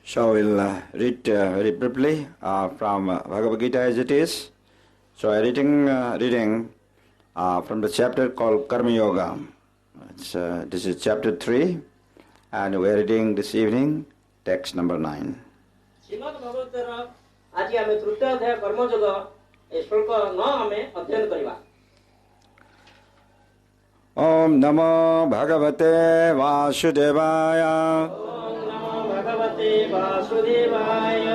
So we'll read very briefly from Bhagavad Gita as it is. So I'm reading from the chapter called Karma Yoga. This is chapter 3 and we're reading this evening text number 9. Shrimad भगवद्गीतार आज आमे तृतीय अध्याय कर्मयोग ए श्लोक 9 आमे अध्ययन करिबा। ओम नमो भगवते वासुदेवाय। ओम नमो भगवते वासुदेवाय।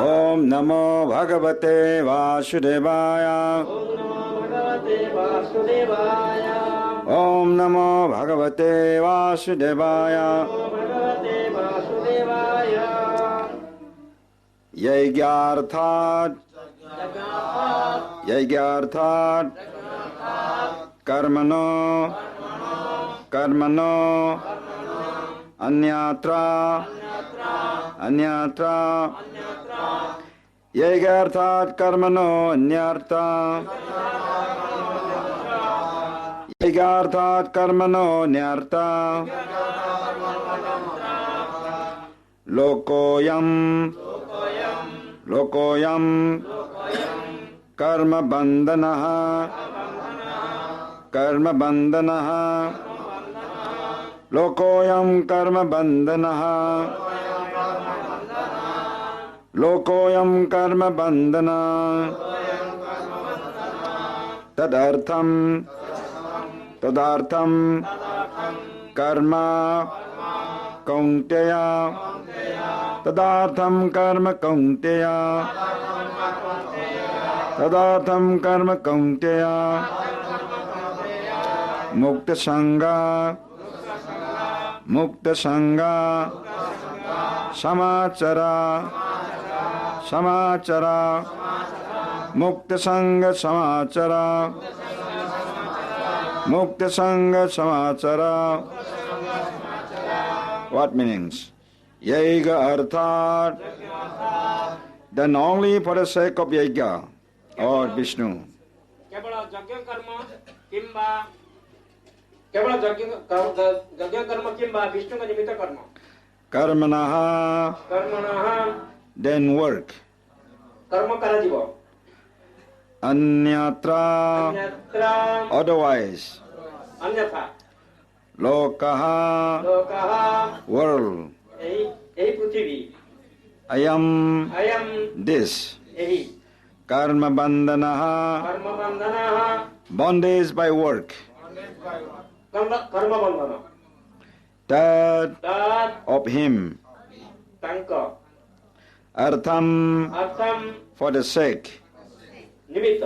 ओम नमो भगवते वासुदेवाय। ओम नमो भगवते वासुदेवाय। ओम नमो भगवते वासुदेवाय। यज्ञार्थात् कर्मणो अन्यत्र यज्ञार्थात् कर्मणो अन्यत्र यज्ञार्थात् कर्मणो अन्यत्र लोकोऽयं कर्मबन्धनः लोकोऽयं कर्मबन्धनः तदर्थं कर्म कौन्तेय तदर्थं कर्म कौन्तेय मुक्त संगा समाचरा मुक्त संग समाचरा What meanings? Yaga arthat, done only for the sake of Yaga or Vishnu. केवल यज्ञ कर्म किंबा विष्णु का निमित्त कर्म कर्मणः then work कर्म कराजिव अन्यत्र otherwise अन्यथा लोकः world यही पृथ्वी ayam this यही कर्म बंधनः bondage by work कर्म बंधन that of him तंक artham for the sake निमित्त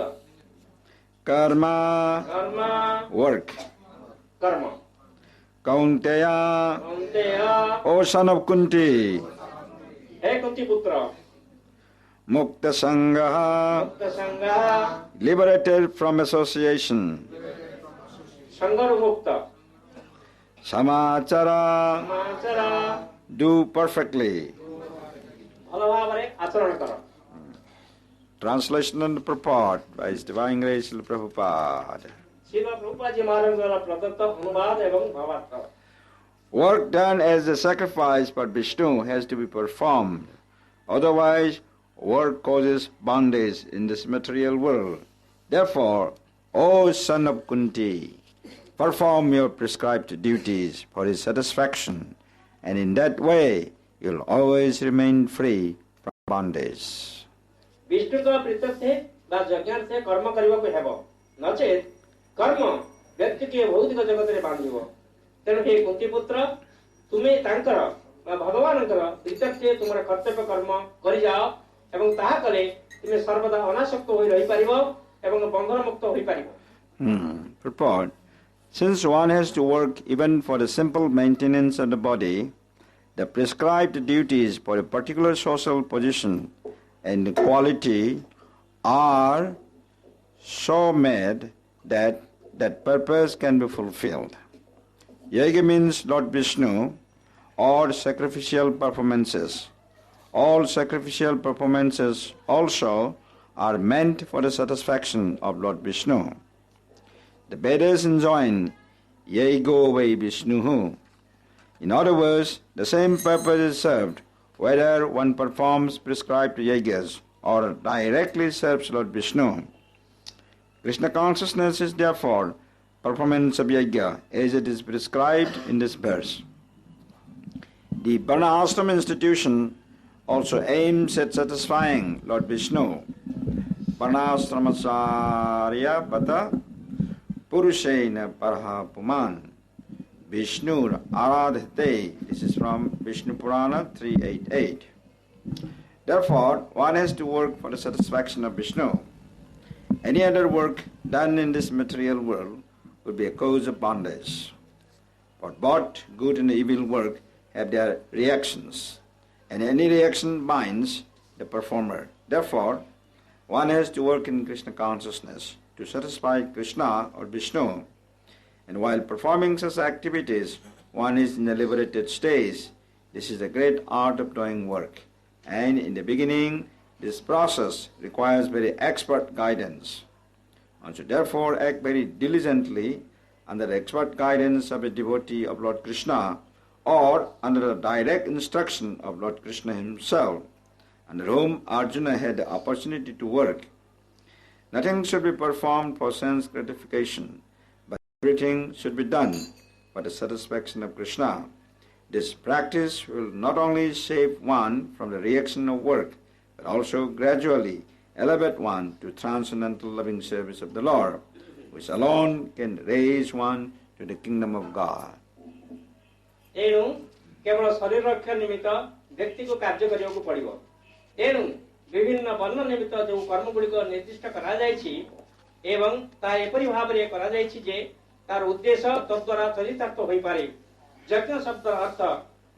karma work कर्म kaunteya O son of Kunti हे कुंती पुत्र mukta sangha liberated from association संगर मुक्त samachara do perfectly. भल भावरे आचरण कर Translation and purport by His Divine Grace Srila Prabhupada. Srila Prabhupada ji महाराज द्वारा प्रदत्त अनुवाद एवं भावार्थ Work done as a sacrifice for Vishnu has to be performed. Otherwise, work causes bondage in this material world. Therefore, O son of Kunti, perform your prescribed duties for his satisfaction, and in that way you'll always remain free from bondage. Vishnu का प्रीत्यर्थे बा यज्ञार्थे कर्म କରିବାକୁ ହେବ नचेत कर्म व्यक्ति के भौतिक जगत रे बांधिବ तेणु हे कुंती पुत्र तुमे तांकर बा भगवानଙ୍କର प्रीत्यर्थे तुमर कर्तव्य कर्म करि जाओ एवं ताहा कले तुमे सर्वदा अनासक्त होई रहि परिबो एवं बंधन मुक्त होई परिबो Purport. Since one has to work even for the simple maintenance of the body, the prescribed duties for a particular social position and quality are so made that that purpose can be fulfilled. Yaga means Lord Vishnu or sacrificial performances. All sacrificial performances also are meant for the satisfaction of Lord Vishnu. The Vedas enjoin Yago vai Vishnuhu. In other words, the same purpose is served whether one performs prescribed yajnas or directly serves Lord Vishnu. Krishna consciousness is therefore performance of yajna as it is prescribed in this verse. The Varnashram institution also aims at satisfying Lord Vishnu. Varnashramasarya bata purushena parha puman Vishnur aradhate. This is from Vishnu Purana 388. Therefore, one has to work for the satisfaction of Vishnu. Any other work done in this material world would be a cause of bondage. For both good and evil work have their reactions, and any reaction binds the performer. Therefore, one has to work in Krishna consciousness to satisfy Krishna or Vishnu, and while performing such activities, one is in a liberated stage. This is the great art of doing work, and in the beginning, this process requires very expert guidance. One should therefore act very diligently under the expert guidance of a devotee of Lord Krishna, or under the direct instruction of Lord Krishna himself, under whom Arjuna had the opportunity to work. Nothing should be performed for sense gratification, but everything should be done for the satisfaction of Krishna. This practice will not only save one from the reaction of work, but also gradually elevate one to transcendental loving service of the Lord, which alone can raise one to the kingdom of God. ତେଣୁ କେବଳ ଶରୀର ରକ୍ଷା ନିମିତ୍ତ ବ୍ୟକ୍ତିକୁ କାର୍ଯ୍ୟ କରିବାକୁ ପଡ଼ିବ। ତେଣୁ ବିଭିନ୍ନ ବର୍ଣ୍ଣ ନିମିତ୍ତ ଯେଉଁ କର୍ମ ଗୁଡ଼ିକ ନିର୍ଦ୍ଦିଷ୍ଟ କରାଯାଇଛି ଏବଂ ତାହା ଏପରି ଭାବରେ କରାଯାଇଛି ଯେ ତାର ଉଦ୍ଦେଶ୍ୟ ତଦ୍ୱାରା ଚରିତାର୍ଥ ହୋଇପାରେ। ଯଜ୍ଞ ଶବ୍ଦର ଅର୍ଥ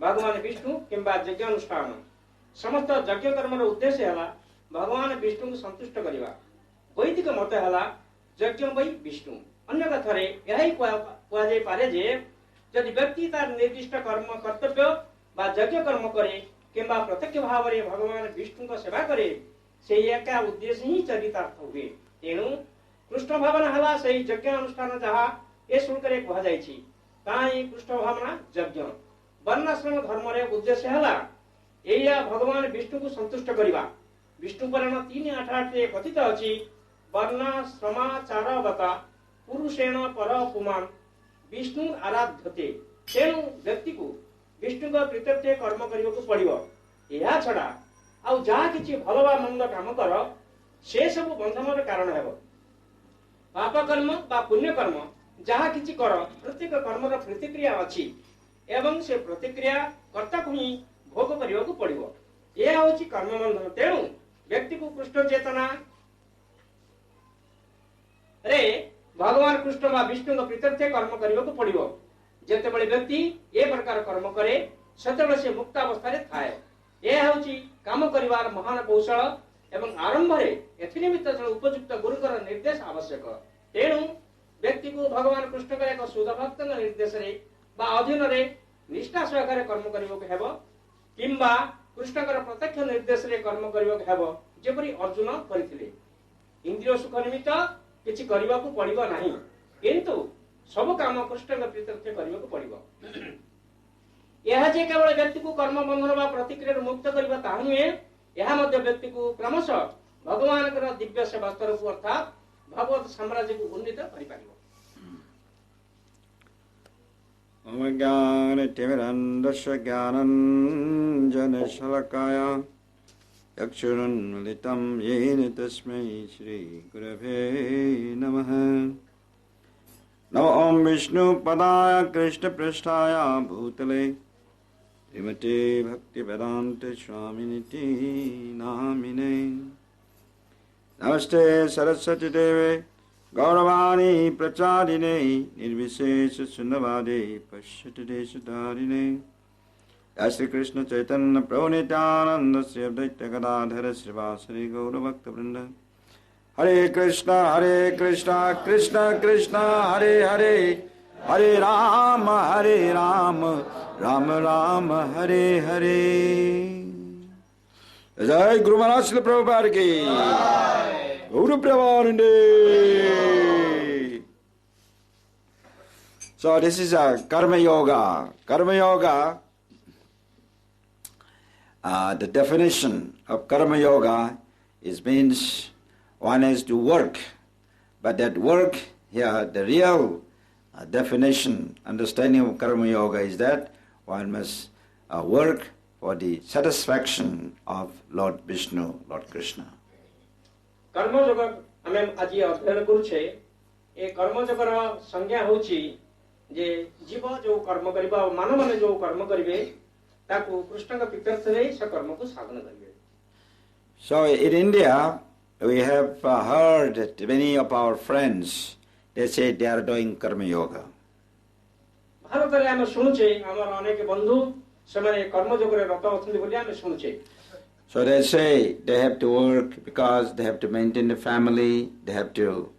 ଭଗବାନ ବିଷ୍ଣୁ କିମ୍ବା ଯଜ୍ଞାନୁଷ୍ଠାନ। ସମସ୍ତ ଯଜ୍ଞ କର୍ମର ଉଦ୍ଦେଶ୍ୟ ହେଲା ଭଗବାନ ବିଷ୍ଣୁଙ୍କୁ ସନ୍ତୁଷ୍ଟ କରିବା। ବୈଦିକ ମତ ହେଲା ଯଜ୍ଞ ବୈ ବିଷ୍ଣୁ। ଅନ୍ୟ କଥାରେ ଏହା ହିଁ କୁହାଯାଇପାରେ ଯେ ଯଦି ବ୍ୟକ୍ତି ତାର ନିର୍ଦ୍ଦିଷ୍ଟ କର୍ମ କର୍ତ୍ତବ୍ୟ ବା ଯଜ୍ଞ କର୍ମ କରେ କିମ୍ବା ପ୍ରତ୍ୟକ୍ଷ ଭାବରେ ଭଗବାନ ବିଷ୍ଣୁଙ୍କ ସେବା କରେ, ସେହି ଏକା ଉଦ୍ଦେଶ୍ୟ ହିଁ ଚରିତାର୍ଥ ହୁଏ। ତେଣୁ କୃଷ୍ଣ ଭାବନା ହେଲା ସେହି ଯଜ୍ଞ ଅନୁଷ୍ଠାନ ଯାହା ଏ ଶ୍ଲୋକରେ କୁହାଯାଇଛି, ତାହା ହିଁ କୃଷ୍ଣ ଭାବନା ଯଜ୍ଞ। ବର୍ଣ୍ଣାଶ୍ରମ ଧର୍ମରେ ଉଦ୍ଦେଶ୍ୟ ହେଲା ଏଇଆ ଭଗବାନ ବିଷ୍ଣୁଙ୍କୁ ସନ୍ତୁଷ୍ଟ କରିବା। ବିଷ୍ଣୁ ପୁରାଣ 3:8ରେ କଥିତ ଅଛି, ବର୍ଣ୍ଣାଶ୍ରମାଚାରବତା ପୁରୁଷେଣ ପର ପୁମାନ୍ ବିଷ୍ଣୁ ଆରାଧ୍ୟତେ। ତେଣୁ ବ୍ୟକ୍ତିକୁ ବିଷ୍ଣୁଙ୍କ ପ୍ରୀତ୍ୟର୍ଥେ କର୍ମ କରିବାକୁ ପଡ଼ିବ। ଏହା ଛଡ଼ା ଆଉ ଯାହା କିଛି ଭଲ ବା ମନ୍ଦ କାମ କର, ସେ ସବୁ ବନ୍ଧନର କାରଣ ହେବ। ପାପ କର୍ମ ବା ପୁଣ୍ୟ କର୍ମ ଯାହା କିଛି କର, ପ୍ରତ୍ୟେକ କର୍ମର ପ୍ରତିକ୍ରିୟା ଅଛି ଏବଂ ସେ ପ୍ରତିକ୍ରିୟା କର୍ତ୍ତାକୁ ହିଁ ଭୋଗ କରିବାକୁ ପଡ଼ିବ। ଏହା ହେଉଛି କର୍ମବନ୍ଧନ। ତେଣୁ ବ୍ୟକ୍ତିକୁ କୃଷ୍ଣ ଚେତନା ରେ ଭଗବାନ କୃଷ୍ଣ ବା ବିଷ୍ଣୁଙ୍କ ପ୍ରୀତ୍ୟର୍ଥେ କର୍ମ କରିବାକୁ ପଡ଼ିବ। ଯେତେବେଳେ ବ୍ୟକ୍ତି ଏ ପ୍ରକାର କର୍ମ କରେ, ସେତେବେଳେ ସେ ମୁକ୍ତ ଅବସ୍ଥାରେ ଥାଏ। ଏହା ହେଉଛି କାମ କରିବାର ମହାନ କୌଶଳ ଏବଂ ଆରମ୍ଭରେ ଏଥିନିମିତ୍ତ ଜଣେ ଉପଯୁକ୍ତ ଗୁରୁଙ୍କର ନିର୍ଦ୍ଦେଶ ଆବଶ୍ୟକ। ତେଣୁ ବ୍ୟକ୍ତିକୁ ଭଗବାନ କୃଷ୍ଣଙ୍କର ଏକ ଶୁଦ୍ଧ ଭକ୍ତଙ୍କ ନିର୍ଦ୍ଦେଶରେ ବା ଅଧୀନରେ ନିଷ୍ଠା ସହକାରେ କର୍ମ କରିବାକୁ ହେବ, କିମ୍ବା କୃଷ୍ଣଙ୍କର ପ୍ରତ୍ୟକ୍ଷ ନିର୍ଦ୍ଦେଶରେ କର୍ମ କରିବାକୁ ହେବ, ଯେପରି ଅର୍ଜୁନ କରିଥିଲେ। ଇନ୍ଦ୍ରିୟ ସୁଖ ନିମିତ୍ତ କିଛି କରିବାକୁ ପଡ଼ିବ ନାହିଁ, କିନ୍ତୁ ସବୁ କାମ କୃଷ୍ଣଙ୍କ ପ୍ରୀତ୍ୟର୍ଥେ କରିବାକୁ ପଡ଼ିବ। ଏହା ଯେ କେବଳ ବ୍ୟକ୍ତିକୁ କର୍ମ ବନ୍ଧନ ବା ପ୍ରତିକ୍ରିୟାରୁ ମୁକ୍ତ କରିବା ତାହା ନୁହେଁ, ଏହା ମଧ୍ୟ ବ୍ୟକ୍ତିକୁ କ୍ରମଶଃ ଭଗବାନଙ୍କର ଦିବ୍ୟ ସେବା ସ୍ତରକୁ ଅର୍ଥାତ୍ ଭଗବତ ସାମ୍ରାଜ୍ୟକୁ ଉନ୍ନୀତ କରିପାରିବ। Omagyanatimirandasya jnananjana-shalakaya Yakshurunmalitam yena tasmai Shri Gurave Namaha. Namo Om Vishnu Padaya Krishna Prishtaya Bhutale Srimate Bhakti Vedanta Swaminiti Namine. Namaste Saraswati Deve Gauravani Prachadine Nirvishesha Sunnavade Pashyati Deshadarine. Shri Krishna Chaitanya Prabhu Nityananda Sri Advaita Gadadhara Srivasari Gaura Bhakta Vrinda. Hare Krishna Krishna Krishna Hare Hare, Hare Rama Rama Rama Hare Hare. Jai Guru Maharaj Srila Prabhupada ki Guru Premanande. So this is a Karma Yoga. Karma Yoga the definition of karma yoga means one has to work, but that work here, the real definition, understanding of karma yoga is that one must work for the satisfaction of Lord Vishnu, Lord Krishna. कर्म जोग आमे आज अध्ययन करूछे ए कर्म जोगर संज्ञा होची जे जीव जो कर्म करिबा मानव माने जो कर्म करिवे ताकू कृष्ण का प्रीत्यर्थ रे से कर्म को साधन करिवे. So in India we have heard that many of our friends, they say they are doing karma yoga. Bharat रे आमे सुनुछे हमर अनेक बंधु सेमाने कर्म जोगरे रत अछंती बोली आमे सुनुछे. So they say they have to work because they have to maintain the family, they have to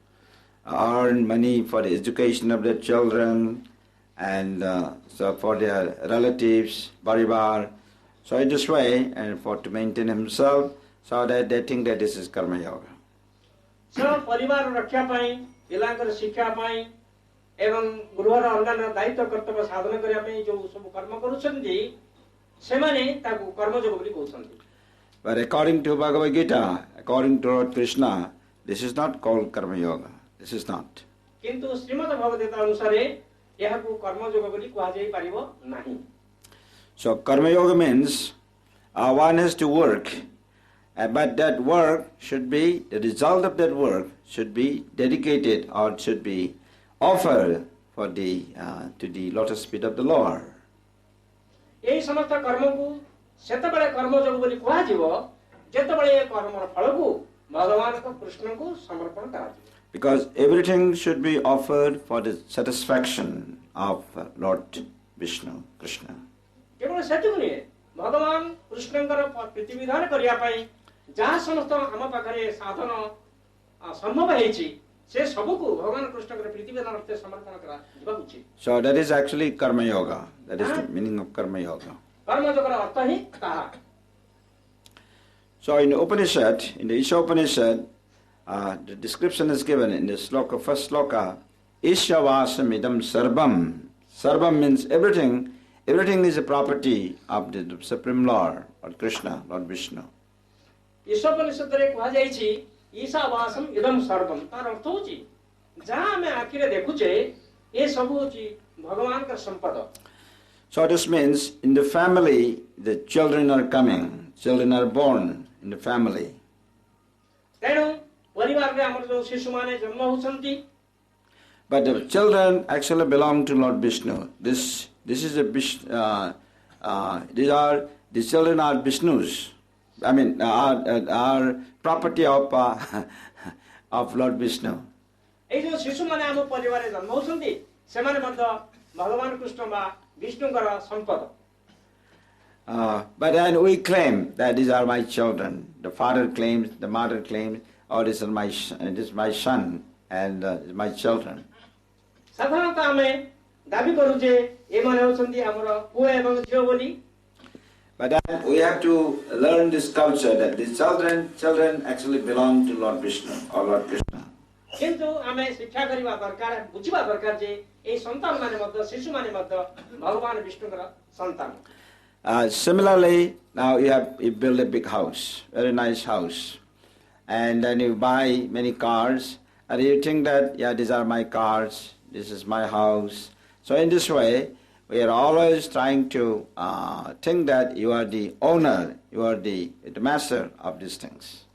earn money for the education of their children and so for their relatives, parivar. So in this way, and for to maintain himself, so that they think that this is karma yoga. So परिवार रक्षा पाई, पिलांकर शिक्षा पाई एवं गृहर अन्य दायित्व कर्तव्य साधन करिया पाई जो सब कर्म करूछन्ती सेमाने ताकू कर्म जोग बोली कहउछन्ती. But according to Bhagavad Gita, according to Lord Krishna, this is not called karma yoga. This is not. किंतु श्रीमद् भगवद गीता अनुसार यहाकू कर्म जोग बोली कहा जाई परिबो नाही. So karma yoga means one has to work, but that work should be, the result of that work should be dedicated or should be offered for the to the lotus feet of the Lord. एई समस्त कर्म को सेतबेले कर्म जोग बोली कहा जीवो जेतबेले कर्मर फल को भगवान को कृष्ण को समर्पण करा जीवो. Because everything should be offered for the satisfaction of Lord Vishnu, Krishna. केवल सेतु नहीं भगवान कृष्णकर प्रीति विधान करिया पाई जहाँ समस्त हम पाखरे साधन संभव हेची से सबको भगवान कृष्णकर प्रीति विधान अर्थ समर्पण करा जीवा उचित. So that is actually karma yoga. That is the meaning of karma yoga. कर्म जोगर अर्थ ही ताहा. So in the Upanishad, in the Isha Upanishad, the description is given in the sloka, first sloka, Ishavasam idam sarvam. Sarvam means everything. Everything is a property of the Supreme Lord, Lord Krishna, Lord Vishnu. Ishopanishad रे कहा जाईची ईशावासम इदम सर्वम तार अर्थ होची जहाँ हमें आखिरे देखुचे ये सब होची भगवान का संपद. So this means in the family the children are coming, children are born in the family. तेणु परिवार रे हमर जो शिशु माने जन्म होछंती. But the children actually belong to Lord Vishnu. This is a the children are Vishnu's. I mean, are property of of Lord Vishnu. ए जो शिशु माने हम परिवार रे जन्म होछंती से माने मध्य भगवान कृष्ण बा विष्णुकर संपद. But then we claim that these are my children. The father claims, the mother claims, oh, this is my son and my children. साधारणतः हमें दाबी करूचे ए माने होछंती हमर पुଅ एवं झियो बोली. But then we have to learn this culture that these children actually belong to Lord Vishnu or Lord Krishna. किंतु हमें शिक्षा करिबा दरकार बुझिबा दरकार जे ए संतान माने मध्य शिशु माने मध्य भगवान विष्णुकर संतान. Similarly, now you build a big house, very nice house, and then you buy many cars, and you think that, yeah, these are my cars, this is my house. So in this way, we are always trying to think that you are the owner, you are the master of these things.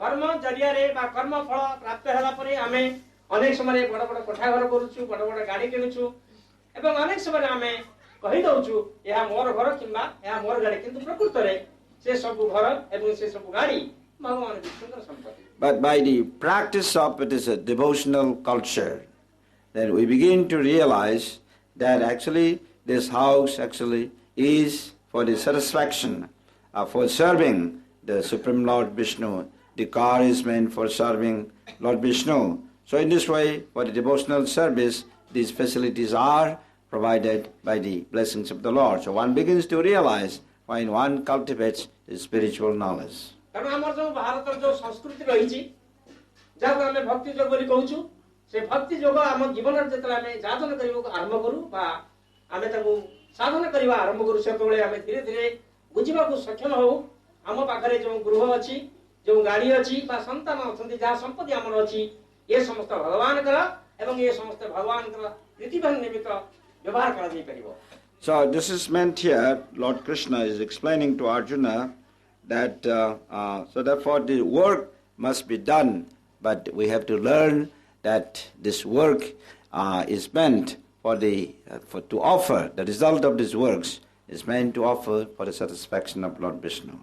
कर्म जरिया रे बा कर्म फल प्राप्त होला परे हमें अनेक समय बड़ बड़ कोठा घर करूछु बड़ बड़ गाड़ी किनुछु एवं अनेक समय हमें कहि दउछु या मोर घर किंबा या मोर गाड़ी किंतु प्रकृत रे से सब घर एवं से सब गाड़ी भगवान विष्णुकर संपत्ति. But by the practice of it is a devotional culture, then we begin to realize that actually this house actually is for the satisfaction, for serving the Supreme Lord Vishnu. The car is meant for serving Lord Vishnu. So in this way, for the devotional service, these facilities are provided by the blessings of the Lord. So one begins to realize when one cultivates the spiritual knowledge. कारण हमर जो भारत जो संस्कृति रहिछि जाको हमें भक्ति जोग बोली कहूछु से भक्ति जोग हम जीवन रे जतला हमें साधन करिवो आरंभ करू बा हमें ताकू साधन करिवा आरंभ करू से तोळे हमें धीरे धीरे ବୁଝିବାକୁ ସକ୍ଷମ ହଉ ଆମ ପାଖରେ ଯେଉଁ ଗୃହ ଅଛି ଯେଉଁ ଗାଡ଼ି ଅଛି ବା ସନ୍ତାନ ଅଛନ୍ତି ଯାହା ସମ୍ପତ୍ତି ଆମର ଅଛି ଏ ସମସ୍ତ ଭଗବାନଙ୍କର ଏବଂ ଏ ସମସ୍ତ ଭଗବାନଙ୍କର ପ୍ରୀତିଭାନ ନିମିତ୍ତ ବ୍ୟବହାର କରାଯାଇପାରିବ। So this is meant here, Lord Krishna is explaining to Arjuna that so therefore the work must be done, but we have to learn that this work is meant to offer, the result of these works is meant to offer for the satisfaction of Lord Vishnu.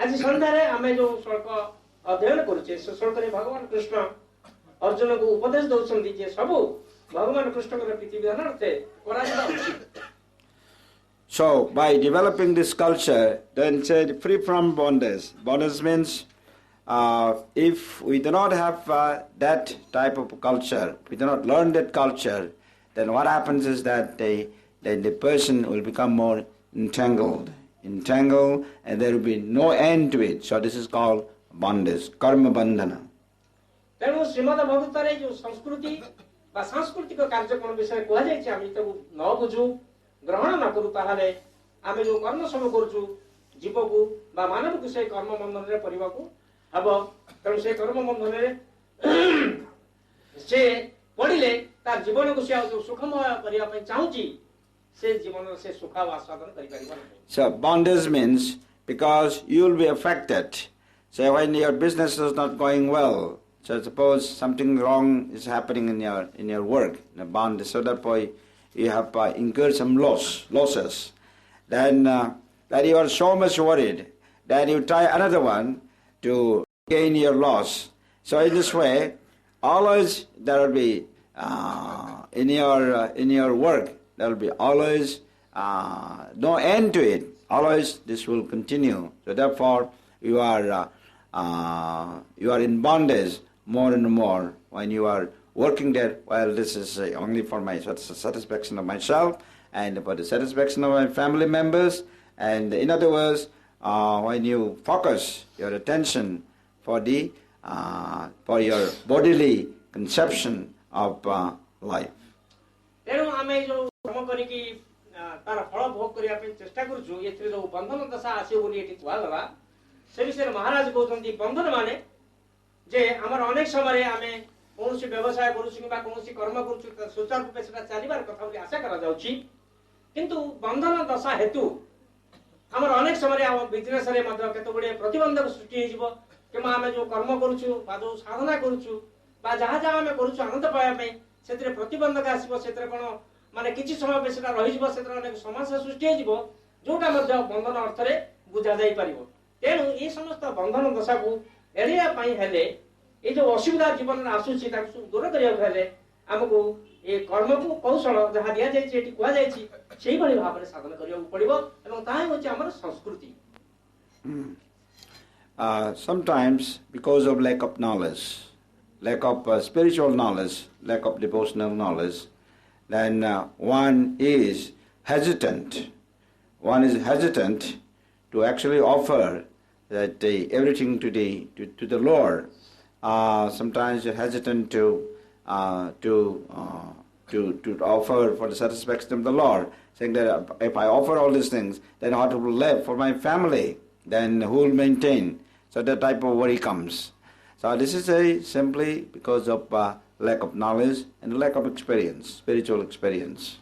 ଆଜି ସନ୍ଧ୍ୟାରେ ଆମେ ଯେଉଁ ଶ୍ଳୋକ ଅଧ୍ୟୟନ କରୁଛେ ସେ ଶ୍ଳୋକରେ ଭଗବାନ କୃଷ୍ଣ ଅର୍ଜୁନକୁ ଉପଦେଶ ଦଉଛନ୍ତି ଯେ ସବୁ ଭଗବାନ କୃଷ୍ଣଙ୍କର ପ୍ରୀତି ବିଧାନାର୍ଥେ କରାଯିବା ଉଚିତ। So by developing this culture, then said free from bondage. Bondage means if we do not have that type of culture, we do not learn that culture, then what happens is that the person will become more entangled, and there will be no end to it. So this is called bondage, karma bandhana. ତେଣୁ ଶ୍ରୀମଦ ଭଗବତରେ ଯେଉଁ ସଂସ୍କୃତି ବା ସାଂସ୍କୃତିକ କାର୍ଯ୍ୟକ୍ରମ ବିଷୟରେ କୁହାଯାଇଛି ଆମେ ତାକୁ ନ ବୁଝୁ ଗ୍ରହଣ ନ କରୁ ତାହେଲେ ଆମେ ଯେଉଁ କର୍ମ ସବୁ କରୁଛୁ ଜୀବକୁ ବା ମାନବକୁ ସେ କର୍ମ ବନ୍ଧନରେ ପଡ଼ିବାକୁ ହେବ। ତେଣୁ ସେ କର୍ମ ବନ୍ଧନରେ ସେ ପଡ଼ିଲେ ତାର ଜୀବନକୁ ସେ ଆଉ ଯେଉଁ ସୁଖମୟ କରିବା ପାଇଁ ଚାହୁଁଛି ସେ ଜୀବନର ସେ ସୁଖ ଆସ୍ୱାଦନ କରିପାରିବ ନାହିଁ। So bondage means because you will be affected. Say when your business is not going well, so suppose something wrong is happening in your work, in a bondage, so therefore you have incurred some losses. Then that you are so much worried that you try another one to gain your loss. So in this way, always there will be in your work there will be always no end to it. Always this will continue. So therefore you are in bondage more and more when you are working there. Well, this is only for my satisfaction of myself and for the satisfaction of my family members. And in other words, when you focus your attention for your bodily conception of life. ତେଣୁ ଆମେ ଯେଉଁ କର୍ମ କରିକି ତାର ଫଳ ଭୋଗ କରିବା ପାଇଁ ଚେଷ୍ଟା କରୁଛୁ ଏଥିରେ ଯେଉଁ ବନ୍ଧନ ଦଶା ଆସିବ ବୋଲି ଏଠି କୁହାଗଲା ସେ ବିଷୟରେ ମହାରାଜ କହୁଛନ୍ତି ବନ୍ଧନ ମାନେ ଯେ ଆମର ଅନେକ ସମୟରେ ଆମେ କୌଣସି ବ୍ୟବସାୟ କରୁଛୁ କିମ୍ବା କୌଣସି କର୍ମ କରୁଛୁ ସୁଚାରୁ ରୂପେ ସେଟା ଚାଲିବାର କଥା ବୋଲି ଆଶା କରାଯାଉଛି କିନ୍ତୁ ବନ୍ଧନ ଦଶା ହେତୁ ଆମର ଅନେକ ସମୟରେ ଆମ ବିଜନେସରେ ମଧ୍ୟ କେତେଗୁଡ଼ିଏ ପ୍ରତିବନ୍ଧକ ସୃଷ୍ଟି ହେଇଯିବ କିମ୍ବା ଆମେ ଯେଉଁ କର୍ମ କରୁଛୁ ବା ଯେଉଁ ସାଧନା କରୁଛୁ ବା ଯାହା ଆମେ କରୁଛୁ ଆନନ୍ଦ ପାଇବା ପାଇଁ ସେଥିରେ ପ୍ରତିବନ୍ଧକ ଆସିବ ସେଥିରେ କ'ଣ ମାନେ କିଛି ସମୟ ପାଇଁ ସେଟା ରହିଯିବ ସେଥିରେ ଅନେକ ସମସ୍ୟା ସୃଷ୍ଟି ହେଇଯିବ ଯୋଉଟା ମଧ୍ୟ ବନ୍ଧନ ଅର୍ଥରେ ବୁଝାଯାଇପାରିବ। ତେଣୁ ଏ ସମସ୍ତ ବନ୍ଧନ ଦଶାକୁ ଏଡ଼େଇବା ପାଇଁ ହେଲେ ଏ ଯେଉଁ ଅସୁବିଧା ଜୀବନରେ ଆସୁଛି ତାକୁ ଦୂର କରିବାକୁ ହେଲେ ଆମକୁ ଏ କର୍ମକୁ କୌଶଳ ଯାହା ଦିଆଯାଇଛି ଏଠି କୁହାଯାଇଛି ସେଇଭଳି ଭାବରେ ସାଧନ କରିବାକୁ ପଡ଼ିବ ଏବଂ ତାହା ହେଉଛି ଆମର ସଂସ୍କୃତି। Sometimes because of lack of knowledge, lack of spiritual knowledge, lack of devotional knowledge, then one is hesitant to actually offer that everything to the Lord. Sometimes you're hesitant to offer for the satisfaction of the Lord, saying that if I offer all these things, then what will left for my family? Then who will maintain? So that type of worry comes. So this is simply because of lack of knowledge and lack of experience, spiritual experience.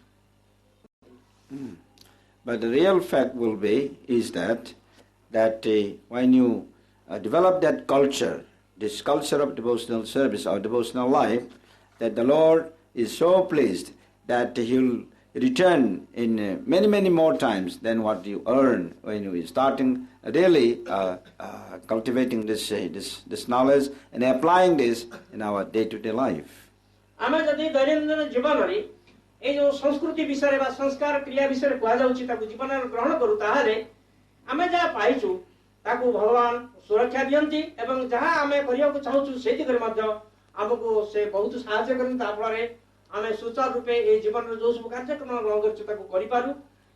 But the real fact will be is that when you develop that culture, this culture of devotional service or devotional life, that the Lord is so pleased that He'll return in many more times than what you earn when you are starting really cultivating this knowledge and applying this in our day-to-day life. ଆମେ ଯଦି ଦୈନନ୍ଦିନ ଜୀବନରେ এই ଯେଉଁ ସଂସ୍କୃତି ବିଷୟରେ ବା ସଂସ୍କାର କ୍ରିୟା ବିଷୟରେ କୁହାଯାଉଛି ତାକୁ ଜୀବନରେ ଗ୍ରହଣ କରୁ ତାହେଲେ ଆମେ ଯାହା ପାଇଛୁ ତାକୁ ଭଗବାନ ସୁରକ୍ଷା ଦିଅନ୍ତି ଏବଂ ଯାହା ଆମେ କରିବାକୁ ଚାହୁଁଛୁ ସେଇ ଦିଗରେ ମଧ୍ୟ ଆମକୁ ସେ ବହୁତ ସାହାଯ୍ୟ କରନ୍ତି। ତା ଫଳରେ ଆମେ ସୁଚାରୁ ରୂପେ এই ଜୀବନରେ ଯେଉଁ ସବୁ କାର୍ଯ୍ୟକ୍ରମ ଗ୍ରହଣ କରୁଛୁ ତାକୁ କରିପାରୁ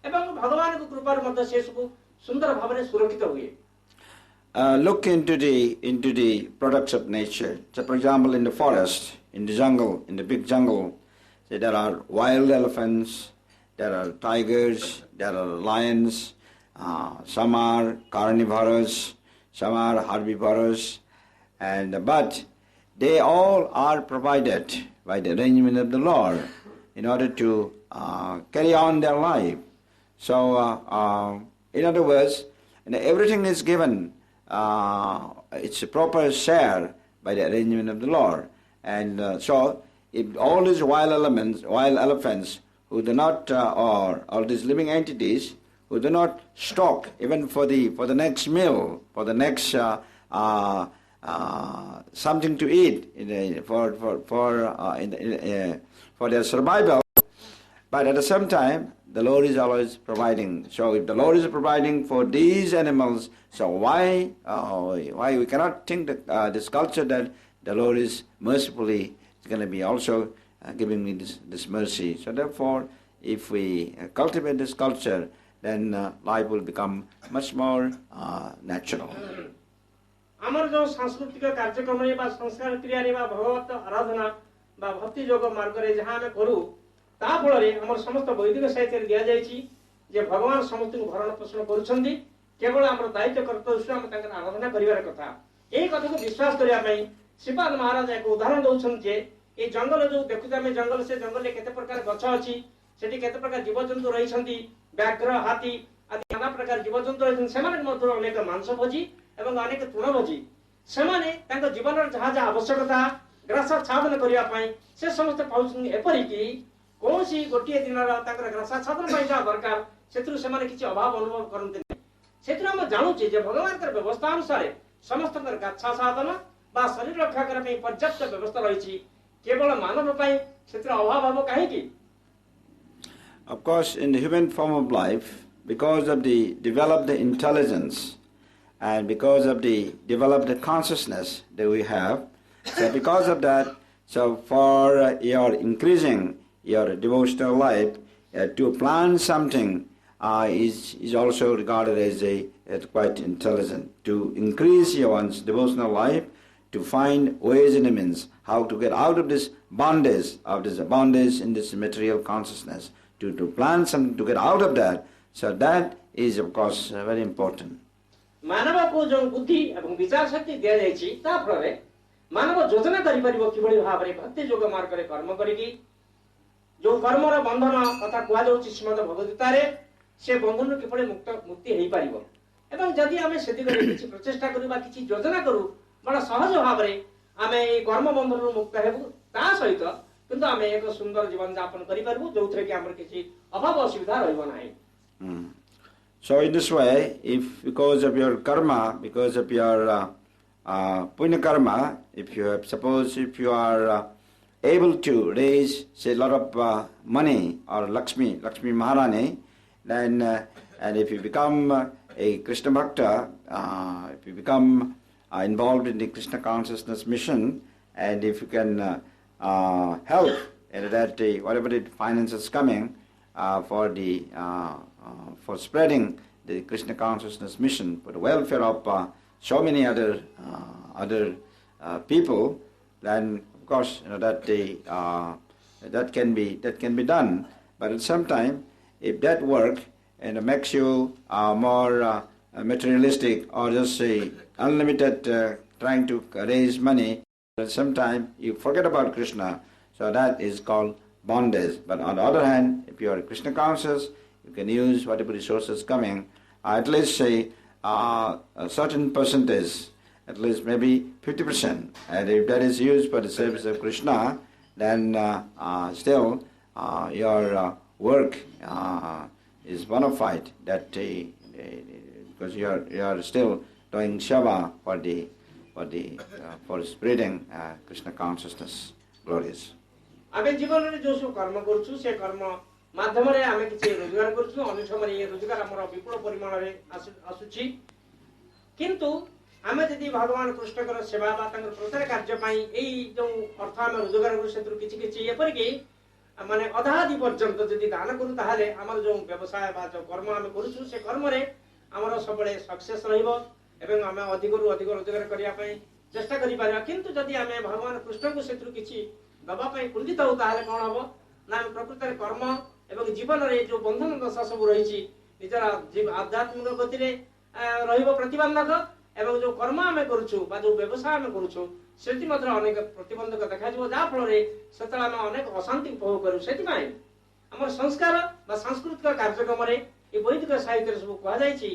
ଏବଂ ଭଗବାନଙ୍କ କୃପାରୁ ମଧ୍ୟ ସେ ସବୁ ସୁନ୍ଦର ଭାବରେ ସୁରକ୍ଷିତ ହୁଏ। Look into the products of nature. So for example, in the forest, in the jungle, in the big jungle, there are wild elephants, there are tigers, there are lions, Some are carnivorous, some are herbivorous, but they all are provided by the arrangement of the Lord in order to carry on their life. So, in other words, everything is given its proper share by the arrangement of the Lord. And so, if all these wild elephants who do not, or all these living entities who do not stock even for the next meal, for the next something to eat for their survival, but at the same time, the Lord is always providing. So if the Lord is providing for these animals, so why we cannot think that this culture that the Lord is mercifully is going to be also giving me this mercy. So therefore, if we cultivate this culture, then life will become much more natural. आमर जो सांस्कृतिक कार्यक्रम रे बा संस्कार क्रिया रे बा भगवत आराधना बा भक्ति योग मार्ग रे जहां हमें करू ता फल रे हमर समस्त वैदिक साहित्य रे दिया जायछि जे भगवान समस्त को भरण पोषण करूछन्ती केवल हमर दायित्व कर्तव्य हम ताकर आराधना करिवार कथा एई कथा को विश्वास करिया पई श्रीपाद महाराज एक उदाहरण दउछन जे ए जंगल जो देखुता में जंगल से जंगल रे केते प्रकार गछ अछि सेठी केते प्रकार जीव जंतु रहिछन्ती व्याघ्र हाथी आदि नाना प्रकार जीव जंतु रहिछन सेमाने मधुर अनेक मांस भोजी एवं अनेक तृणभोजी सेमाने तांको जीवन जहाँ जहाँ आवश्यकता ग्रास छादन करिया पई से समस्त पाउछन एपरि कि कोनसी गोटिए दिनर तांकर ग्रास छादन पई जा दरकार सेत्रु सेमाने किछि अभाव अनुभव करन्ते नै सेत्रु हम जानु जे भगवान कर व्यवस्था अनुसार समस्त कर गाछा साधन बा शरीर रक्षा कर पई पर्याप्त व्यवस्था रहिछि केवल मानव पई सेत्र अभाव हबो काहे कि Of course, in the human form of life, because of the developed intelligence and because of the developed consciousness that we have, so because of that, so for your increasing your devotional life, to plan something is also regarded as quite intelligent. To increase your one's devotional life, to find ways and means how to get out of this bondage in this material consciousness, to plan something to get out of that. So that is, of course, very important. मानव को जो बुद्धि एवं विचार शक्ति दिया जायछि ता फलरे मानव योजना करि परिबो किबळी भाबरे भक्ति योग मार्ग रे कर्म करिकी जो कर्म रो बंधन कथा कुआ जाउछि श्रीमद् भगवद गीता रे से बंधन रो किबळी मुक्ति हेई परिबो एवं जदि हमें सेति करे किछि प्रचेष्टा करिबा किछि योजना करू बडा सहज भाबरे हमें ए कर्म बंधन रो मुक्त हेबु ता सहित किंतु हमें एक सुंदर जीवन यापन करि परबु जोथरे कि हमर किछि अभाव असुविधा रहइबो नाही. So in this way, if because of your karma, because of your punya karma, if you are able to raise, say, a lot of money or Lakshmi Maharani, then and if you become a Krishna Bhakta, if you become involved in the Krishna consciousness mission, and if you can help in that whatever the finance is coming for spreading the Krishna consciousness mission for the welfare of so many other people, then of course that can be done. But at some time, if that work makes you more materialistic or just say unlimited trying to raise money, at some time you forget about Krishna. So that is called bondage. But on the other hand, if you are Krishna conscious, you can use whatever resources coming, at least say a certain percentage, at least maybe 50%. And if that is used for the service of Krishna, then still your work is bona fide. That because you are still doing seva for spreading Krishna consciousness. Glorious. आमे जीवन रे जो सो कर्म करछु से कर्म माध्यम रे आमे किछि रोजगार करछु अन्य समय ये रोजगार हमर विपुल परिमाण रे आसुछि किंतु आमे जदि भगवान कृष्ण कर सेवा बा तंगर प्रचार कार्य पई एई जो अर्थ आमे रोजगार करू सेतु किछि ये पर कि माने अधादि पर्यंत जदि दान करू ताहाले हमर जो व्यवसाय बा जो कर्म आमे करछु से कर्म रे हमर सबले सक्सेस रहइबो एवं आमे अधिक रोजगार करिया पई चेष्टा करि पारिबा किंतु जदि आमे भगवान कृष्ण को सेतु किछि दबा पई कुंजित हो ताहाले कोन हबो ना प्रकृति कर्म एवं जीवन रे जो बंधन दशा सब रहिछि निजर आध्यात्मिक गति रे रहिबो प्रतिबंधक एवं जो कर्म आमे करूछु बा जो व्यवसाय आमे करूछु सेति मात्र अनेक प्रतिबंधक देखा जिवो जा फल रे सेतला आमे अनेक अशांति उपभोग करू सेति माय हमर संस्कार बा सांस्कृतिक कार्यक्रम रे ए वैदिक साहित्य सब कहा जायछि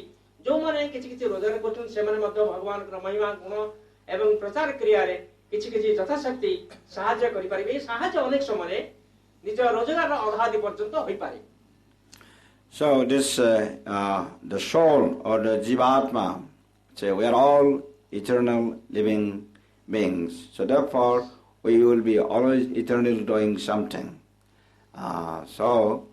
जो माने किछि किछि रोजगार करछन से माने मध्य भगवान के महिमा गुण एवं प्रचार क्रिया रे किछि किछि यथाशक्ति सहाय्य करि परिबे सहाय्य अनेक समय निज रोजगार अधादि पर्यंत होई पारे. So this the soul or the jivatma, so we are all eternal living beings. So therefore we will be always eternally doing something. Therefore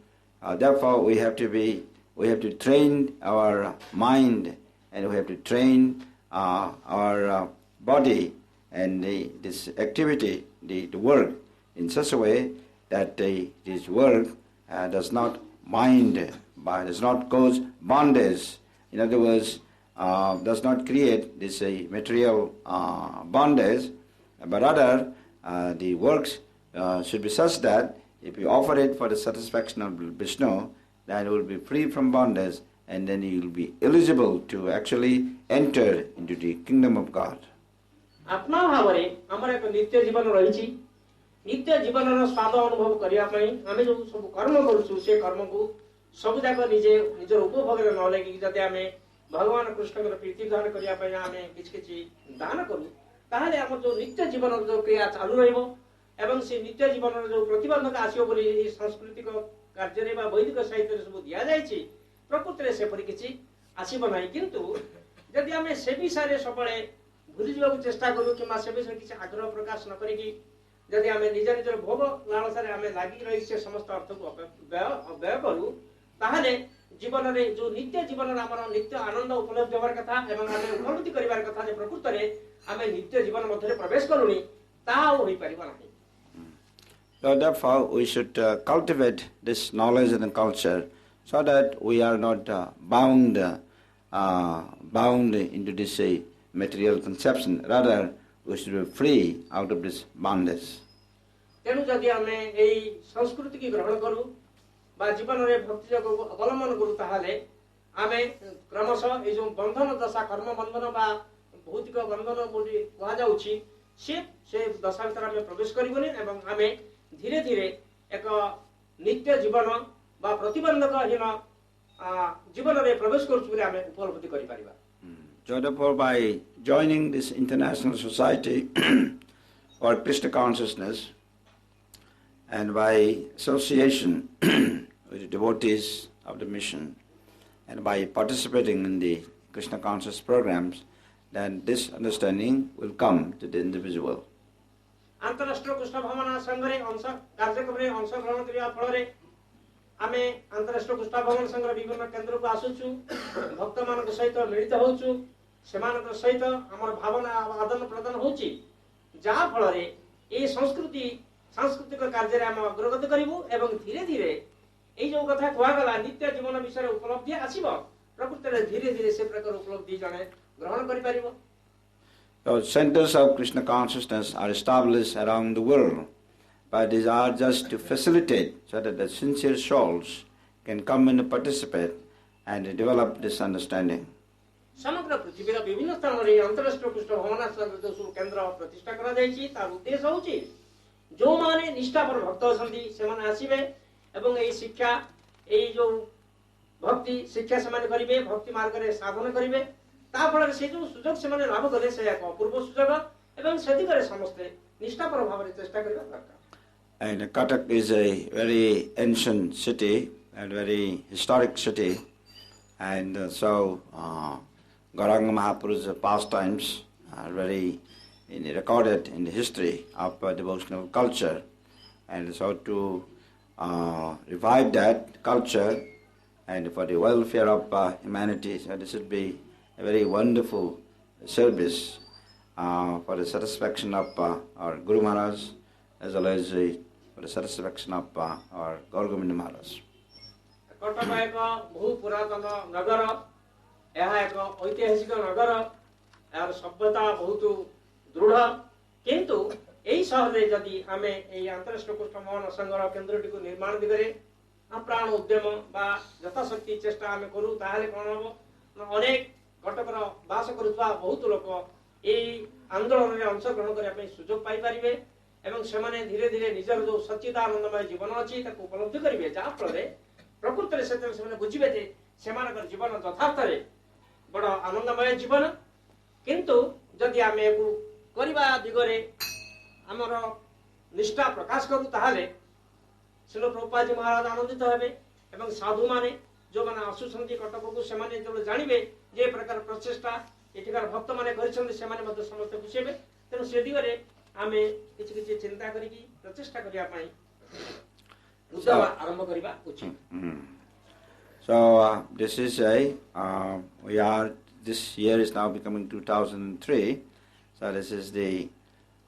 we have to train our mind and we have to train our body and this activity, the work in such a way that this work does not does not cause bondage. In other words, does not create this material bondage, but rather the works should be such that if you offer it for the satisfaction of Vishnu, then you will be free from bondage and then you will be eligible to actually enter into the kingdom of God. आत्मा भावरे हमर एक नित्य जीवन रहिछि नित्य जीवनर स्वाद अनुभव करिया पई आमे जो सब कर्म करूछु से कर्म को सब जाक निजर उपभोग रे न लागि जते आमे भगवान कृष्ण के प्रीति दान करिया पई आमे किछ किछ दान करू ताहाले हमर जो नित्य जीवनर जो क्रिया चालू रहइबो एवं से नित्य जीवनर जो प्रतिबंधक आसियो बोली सांस्कृतिक कार्य रे बा वैदिक साहित्य सब दिया जायछि प्रकृति रे से परि किछ आसीबो नाही किंतु यदि आमे से विषय सबले भूली जीवाक चेष्टा करू कि से विषय किछ आग्रह प्रकाश न करिकी यदि आमे निजर भोग लालसा रे आमे लागि रही से समस्त अर्थ को व्यय करू ताहाले जीवन रे जो नित्य जीवन हमर नित्य आनंद उपलब्ध होबार कथा एवं आमे उपलब्धि करिवार कथा जे प्रकृति रे आमे नित्य जीवन मध्ये प्रवेश करूनी ता होई परिबा नाही. So therefore we should cultivate this knowledge and culture so that we are not bound into this material conception. Rather, we should be free out of this bondage. तेणु जदि आमे एई संस्कृति की ग्रहण करू बा जीवन रे भक्ति जग अवलंबन करू ताहाले आमे क्रमशः ए जो बंधन दशा कर्म बंधन बा भौतिक बंधन बोली कहा जाउछि से दशा भीतर आमे प्रवेश करिबोनी एवं आमे धीरे धीरे एक नित्य जीवन बा प्रतिबंधकहीन जीवन रे प्रवेश करूछु बोली आमे उपलब्धि करि परिबा. So therefore, by joining this international society for Krishna consciousness and by association with the devotees of the mission and by participating in the Krishna conscious programs, then this understanding will come to the individual. अंतरराष्ट्रीय कृष्ण भावना संघरे अंश कार्यक्रम रे अंश ग्रहण करिया फल रे आमे अंतरराष्ट्रीय कृष्ण भावना संघ विभिन्न केंद्र को आसुछु भक्त मानक सहित मिलित होछु सेमानक सहित हमर भावना आदान प्रदान होछि जा फल रे ए सांस्कृतिक कार्य रे हम अग्रगति करिवु एवं धीरे धीरे ए जो कथा कोआ गला नित्य जीवन विषय उपलब्धि आसीबो प्रकृति रे धीरे धीरे से प्रकार उपलब्धि जने ग्रहण करि परिबो. So centers of Krishna consciousness are established around the world, but these are just to facilitate so that the sincere souls can come and participate and develop this understanding. समग्र पृथ्वीर विभिन्न स्थान रे अंतरराष्ट्रीय कृष्ण भावना संघ केंद्र प्रतिष्ठा करा जायछि तार उद्देश्य होछि जो माने निष्ठापर भक्त अछंती से माने आसीबे एवं एई शिक्षा एई जो भक्ति शिक्षा से माने करिवे भक्ति मार्ग रे साधन करिवे ता फल से जो सुयोग से माने लाभ कले से एक अपूर्व सुयोग एवं सेति करे समस्त निष्ठापर भाव रे चेष्टा करिवा दरकार. And Cuttuck is a very ancient city and very historic city, and so Gauranga Mahaprabhu's pastimes are very recorded in the history of devotional culture, and so to revive that culture and for the welfare of humanity, so this would be a very wonderful service for the satisfaction of our Guru Maharaj as well as for the satisfaction of our Gauragovinda Maharaj. Cuttack एक बहु पुरातन नगर यह एक ऐतिहासिक नगर यार सभ्यता बहुत दृढ़ किंतु यही शहर रे जदि आमे एई अंतरराष्ट्रीय कृष्ण भावना संघ केंद्रटी को निर्माण दिगरे ପ୍ରାଣ ଉଦ୍ୟମ ବା ଯଥାଶକ୍ତି ଚେଷ୍ଟା ଆମେ କରୁ ତାହେଲେ କ'ଣ ହବ ନା ଅନେକ କଟକର ବାସ କରୁଥିବା ବହୁତ ଲୋକ ଏହି ଆନ୍ଦୋଳନରେ ଅଂଶଗ୍ରହଣ କରିବା ପାଇଁ ସୁଯୋଗ ପାଇପାରିବେ ଏବଂ ସେମାନେ ଧୀରେ ଧୀରେ ନିଜର ଯୋଉ ସଚ୍ଚିଦାନନ୍ଦମୟ ଜୀବନ ଅଛି ତାକୁ ଉପଲବ୍ଧି କରିବେ, ଯାହାଫଳରେ ପ୍ରକୃତରେ ସେତେବେଳେ ସେମାନେ ବୁଝିବେ ଯେ ସେମାନଙ୍କର ଜୀବନ ଯଥାର୍ଥରେ ବଡ଼ ଆନନ୍ଦମୟ ଜୀବନ। କିନ୍ତୁ ଯଦି ଆମେ ଏକୁ କରିବା ଦିଗରେ ଆମର ନିଷ୍ଠା ପ୍ରକାଶ କରୁ ତାହେଲେ ଶିଳ ପ୍ରଭୁପାଦ ମହାରାଜ ଆନନ୍ଦିତ ହେବେ ଏବଂ ସାଧୁମାନେ ଯେଉଁମାନେ ଆସୁଛନ୍ତି କଟକକୁ ସେମାନେ ଯେତେବେଳେ ଜାଣିବେ ଯେ ଏ ପ୍ରକାର ପ୍ରଚେଷ୍ଟା ଏଠିକାର ଭକ୍ତମାନେ କରିଛନ୍ତି ସେମାନେ ମଧ୍ୟ ସମସ୍ତେ ଖୁସି ହେବେ। ତେଣୁ ସେ ଦିଗରେ ଆମେ କିଛି କିଛି ଚିନ୍ତା କରିକି ପ୍ରଚେଷ୍ଟା କରିବା ପାଇଁ ଉଦ୍ୟମ ଆରମ୍ଭ କରିବା ଉଚିତ। So this is this year is now becoming 2003. So this is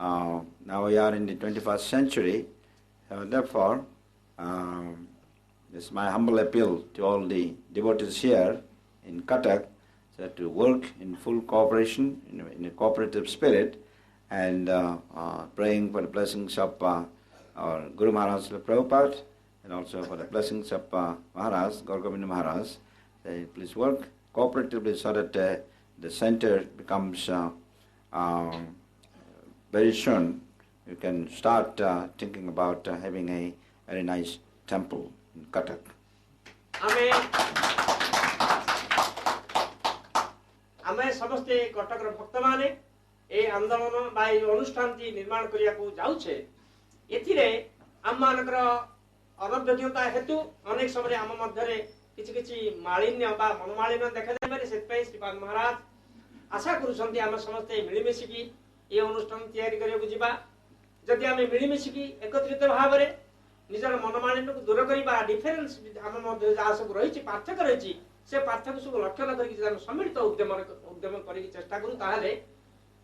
now we are in the 21st century. So therefore, this is my humble appeal to all the devotees here in Cuttuck, so to work in full cooperation, in a cooperative spirit, and praying for the blessings of our Guru Maharaj Prabhupada, and also for the blessings of Maharaj, Gaur Govinda Maharaj. Please work cooperatively so that the center becomes very soon. You can start thinking about having a very nice temple in Cuttuck. ଆମେ ସମସ୍ତେ କଟକର ଭକ୍ତମାନେ এই ଆନ୍ଦୋଳନ ବା এই ଅନୁଷ୍ଠାନଟି ନିର୍ମାଣ କରିବାକୁ ଯାଉଛେ। ଏଥିରେ ଆମମାନଙ୍କର ଅନଭିଜ୍ଞତା ହେତୁ ଅନେକ ସମୟରେ ଆମ ମଧ୍ୟରେ କିଛି କିଛି ମାଳିନ୍ୟ ବା ମନମାଳିନ୍ୟ ଦେଖାଯାଇପାରେ। ସେଥିପାଇଁ ଶ୍ରୀପାଦ ମହାରାଜ ଆଶା କରୁଛନ୍ତି ଆମେ ସମସ୍ତେ ମିଳିମିଶିକି এই ଅନୁଷ୍ଠାନ ତିଆରି କରିବାକୁ ଯିବା। ଯଦି ଆମେ ମିଳିମିଶିକି ଏକତ୍ରିତ ଭାବରେ ନିଜର ମନମାଳିନ୍ୟକୁ ଦୂର କରିବା, ଡିଫରେନ୍ସ ଆମ ମଧ୍ୟରେ ଯାହା ସବୁ ରହିଛି, ପାର୍ଥକ୍ୟ ରହିଛି, ସେ ପାର୍ଥକ୍ୟ ସବୁ ଲକ୍ଷ୍ୟ କରିକି ଯଦି ଆମେ ସମ୍ମିଳିତ ଉଦ୍ୟମ କରିକି ଚେଷ୍ଟା କରୁ ତାହେଲେ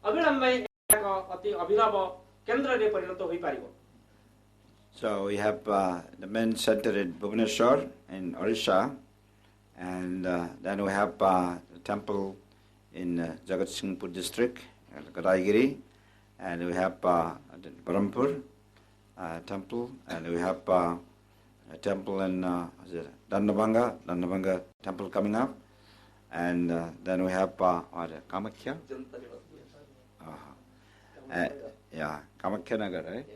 ଅବିଳମ୍ବେ ଏକ ଅତି ଅଭିନବ କେନ୍ଦ୍ରରେ ପରିଣତ ହୋଇପାରିବ। So we have the main center in Bhubaneswar in Orissa, and then we have the temple in Jagatsinghpur district, Gadaigiri, and we have Barampur temple, and we have a temple in Dandabanga temple coming up, and then we have Kamakhya. Yeah, Kamakhya Nagar, right?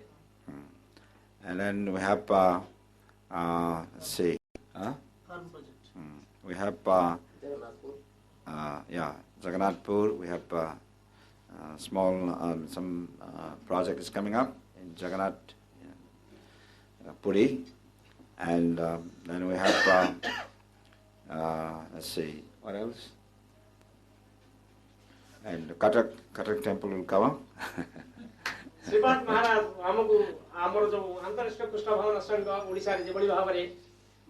And then we have, let's see, we have, Jagannathpur. We have some project is coming up in Jagannath Puri, and then we have, let's see, what else? And Cuttuck temple will come up. Shripad ମହାରାଜ ଆମକୁ ଆମର ଯୋଉ ଆନ୍ତରାଷ୍ଟ୍ରୀୟ କୃଷ୍ଣ ଭାବନା ସଂଘ ଓଡ଼ିଶାରେ ଯେଭଳି ଭାବରେ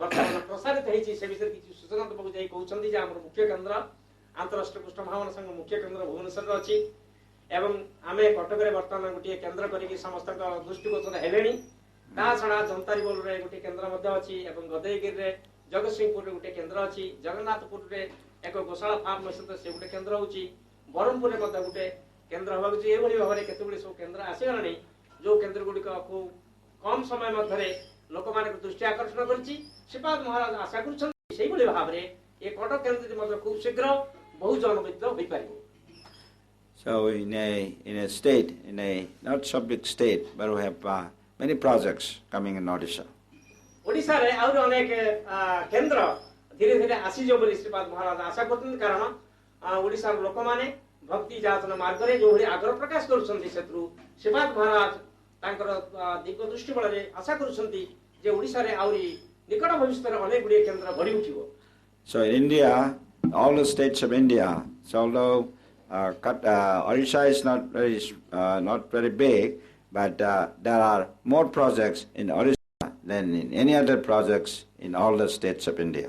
ବର୍ତ୍ତମାନ ପ୍ରସାରିତ ହେଇଛି ସେ ବିଷୟରେ କିଛି ସୂଚନା ଦେବାକୁ ଯାଇ କହୁଛନ୍ତି ଯେ ଆମର ମୁଖ୍ୟ କେନ୍ଦ୍ର ଆନ୍ତରାଷ୍ଟ୍ରୀୟ କୃଷ୍ଣ ଭାବନା ସଂଘ ମୁଖ୍ୟ କେନ୍ଦ୍ର ଭୁବନେଶ୍ୱରରେ ଅଛି ଏବଂ ଆମେ କଟକରେ ବର୍ତ୍ତମାନ ଗୋଟିଏ କେନ୍ଦ୍ର କରିକି ସମସ୍ତଙ୍କ ଦୃଷ୍ଟିଗୋଚର ହେଲେଣି। ତା ଛଡ଼ା ଜନ୍ତାରିବୋଲରେ ଗୋଟିଏ କେନ୍ଦ୍ର ମଧ୍ୟ ଅଛି ଏବଂ ଗଦଇଗିରିରେ ଜଗତସିଂହପୁରରେ ଗୋଟିଏ କେନ୍ଦ୍ର ଅଛି, ଜଗନ୍ନାଥପୁରରେ ଏକ ଗୋଶାଳା ଫାର୍ମ ସହିତ ସେ ଗୋଟେ କେନ୍ଦ୍ର ହେଉଛି, ବରହମପୁରରେ ମଧ୍ୟ ଗୋଟେ କେନ୍ଦ୍ର ହେବାକୁ ଯେ ଏଭଳି ଭାବରେ କେତେଗୁଡ଼ିଏ ସବୁ କେନ୍ଦ୍ର ଆସିଗଲାଣି ଯୋଉ କେନ୍ଦ୍ର ଗୁଡ଼ିକ ଖୁବ୍ କମ୍ ସମୟ ମଧ୍ୟରେ ଲୋକମାନଙ୍କ ଦୃଷ୍ଟି ଆକର୍ଷଣ କରିଛି। ଶ୍ରୀପାଦ ମହାରାଜ ଆଶା କରୁଛନ୍ତି ସେଇଭଳି ଭାବରେ ଏ କଟକ କେନ୍ଦ୍ରଟି ମଧ୍ୟ ଖୁବ୍ ଶୀଘ୍ର ବହୁ ଜନବିଦିତ ହୋଇପାରିବ। So in a state, in a not so big state, but we have many projects coming in Odisha. ଓଡ଼ିଶାରେ ଆହୁରି ଅନେକ କେନ୍ଦ୍ର ଧୀରେ ଧୀରେ ଆସିଯିବ ବୋଲି ଶ୍ରୀପାଦ ମହାରାଜ ଆଶା କରୁଛନ୍ତି, କାରଣ ଓଡ଼ିଶାର ଲୋକମାନେ ଭକ୍ତି ଯାଚନା ମାର୍ଗରେ ଯୋଉଭଳି ଆଗ୍ରହ ପ୍ରକାଶ କରୁଛନ୍ତି ସେଥିରୁ ଶ୍ରୀପାଦ ମହାରାଜ ତାଙ୍କର ଦିଗ ଦୃଷ୍ଟି ବଳରେ ଆଶା କରୁଛନ୍ତି ଯେ ଓଡ଼ିଶାରେ ଆହୁରି ନିକଟ ଭବିଷ୍ୟତରେ ଅନେକ ଗୁଡ଼ିଏ କେନ୍ଦ୍ର ଗଢ଼ି ଉଠିବ। So in India, all the states of India, so although Orissa is not very big, but there are more projects in Orissa than in any other projects in all the states of India.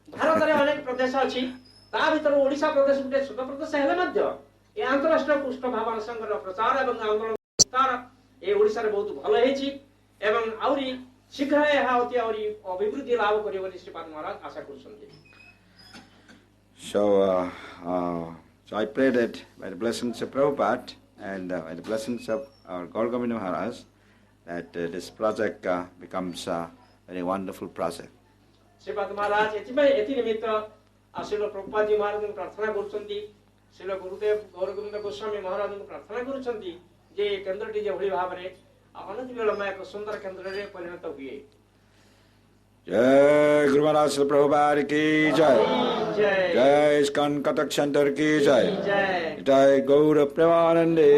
ଭାରତରେ ଅନେକ ପ୍ରଦେଶ ଅଛି, ତା ଭିତରୁ ଓଡ଼ିଶା ପ୍ରଦେଶ ଗୋଟେ ଛୋଟ ପ୍ରଦେଶ ହେଲେ ମଧ୍ୟ ଏ ଆନ୍ତରାଷ୍ଟ୍ରୀୟ କୃଷ୍ଣ ଭାବନା ସଂଘର ପ୍ରଚାର ଏବଂ ଆନ୍ଦୋଳନ ବିସ୍ତାର ଏ ଓଡ଼ିଶାରେ ବହୁତ ଭଲ ହେଇଛି ଏବଂ ଆହୁରି ଶୀଘ୍ର ଏହା ଅତି ଆହୁରି ଅଭିବୃଦ୍ଧି ଲାଭ କରିବ ବୋଲି ଶ୍ରୀପାଦ ମହାରାଜ ଆଶା କରୁଛନ୍ତି। So I pray that by the blessings of Prabhupada and by the blessings of our Gaur Govinda Maharaj, that this project becomes very wonderful project. Shripad महाराज एति निमित्त श्रील प्रभुपाद जी महाराज प्रार्थना करुछन्ति श्रील गुरुदेव गौरगोविंद गोस्वामी महाराज प्रार्थना करुछन्ति जे केन्द्रटी जेभଳି भाବରେ अनंत विलंब एक सुंदर केन्द्र रे परिणत हुए। जय गुरु महाराज श्री प्रभुपाद की जय। जय इस्कॉन कटक सेंटर की जय। जय गौर प्रेमानंदे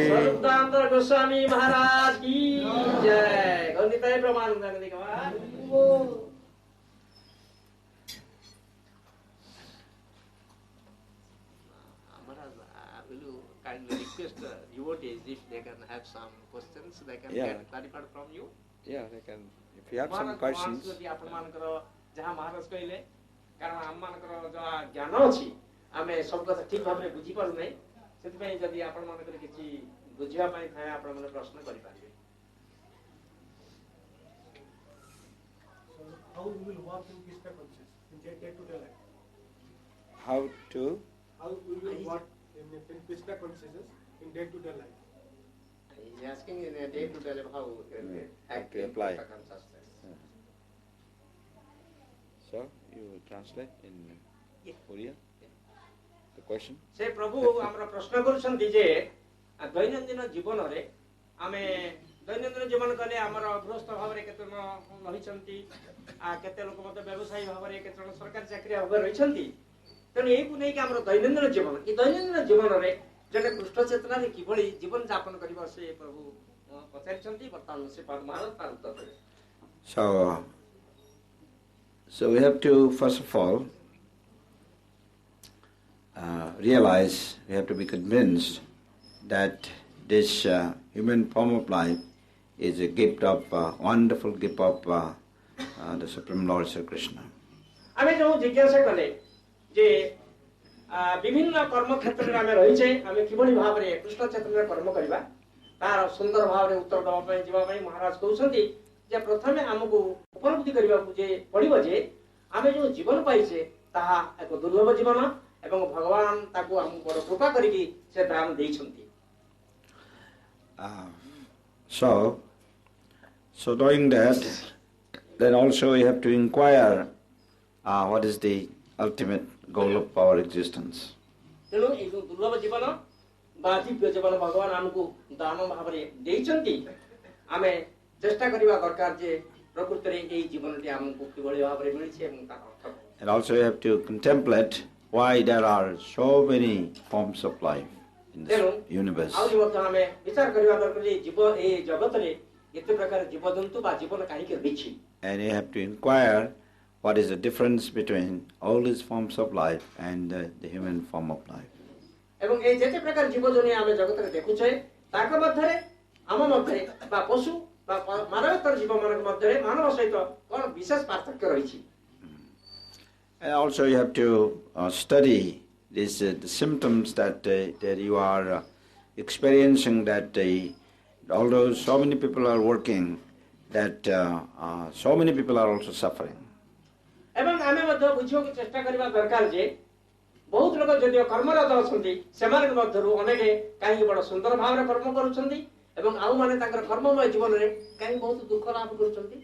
स्वरूप दामोदर गोस्वामी महाराज की जय। Gaur Nitai Premanand kindly request devotees if they can have some questions, they can get clarified from you. Yeah, they can. If you have some questions. जहाँ महाराज कहले कारण आम मानकर जो ज्ञान अछि आमे सब कथा ठीक भाव में बुझी पारु नै सेति पई जदी आपण मानकर किछि बुझिया पई थाए आपण माने प्रश्न करि पारिबे। How we will walk in Krishna consciousness in day-to-day life? How to? How we will walk in Krishna consciousness in day-to-day life? He is asking in a day-to-day life how act to apply. Krishna consciousness. So you translate in Oriya the question. से प्रभु हमरा प्रश्न करूछन्ति जे दैनन्दिन जीवन रे आमे दैनन्दिन जीवन कले हमरा गृहस्थ भाव रे केतन रहिछन्ति केते लोक मते व्यवसायी भाव रे केतन सरकारी चाकरी भाव रहिछन्ति तेणु एही को नै कि हमरा दैनन्दिन जीवन ई दैनन्दिन जीवन रे जने पृष्ठ चेतना रे किभଳି जीवन यापन करिबा से प्रभु पचारिछन्ति वर्तमान से पाद महाराज तार उत्तर देबे। So we have to first of all realize, we have to be convinced that this human form of life is a gift of wonderful gift of the Supreme Lord Sri Krishna. आमे जो जिज्ञासा कले जे विभिन्न कर्म क्षेत्र रे आमे रहिछे आमे किभଳି भाव रे कृष्ण चैतन्य कर्म करिबा तार सुंदर भाव रे उत्तर दबा पई जीवा पई महाराज कहउछन्ति जे प्रथमे हमकु उपलब्धि करिबा जे पड़िबो जे आमे जो जीवन पाइछे ताहा एक दुर्लभ जीवन एवं भगवान ताकू हम बड़ कृपा करिकि से दान दैछन्ति। So doing that, then also we have to inquire what is the ultimate goal of our existence. तेणु ए जो दुर्लभ जीवन बा दिव्य जीवन भगवान हमकु दान भाव रे दैछन्ति आमे चेष्टा करिबा दरकार जे प्रकृति रे एई जीवनटी हमकु किभଳି भाव रे मिलिछे एवं तार अर्थ। And also you have to contemplate why there are so many forms of life in this universe. आउ मत हमें विचार करिबा दरकार जे जीव ए जगत रे एते प्रकार जीव जंतु बा जीवन काहे के रहिछि। And you have to inquire what is the difference between all these forms of life and the human form of life. एवं ए जेते प्रकार जीव जने आमे जगत रे देखुछे ताका मध्य रे आम मध्य बा पशु बा मानवतर जीव मानक मध्य रे मानव सहित कोन विशेष पार्थक्य रहिछि। And also you have to study these the symptoms that you are experiencing, that although so many people are working, that so many people are also suffering. एवं आमे मध्य बुझियो कि चेष्टा करिबा दरकार जे बहुत लोग जदियो कर्मरत अछन्ति सेमान मध्यरु अनेके काहे बड़ सुंदर भाव रे कर्म करूछन्ति एवं आउ माने ताकर कर्ममय जीवन रे काहे बहुत दुख लाभ करूछन्ति।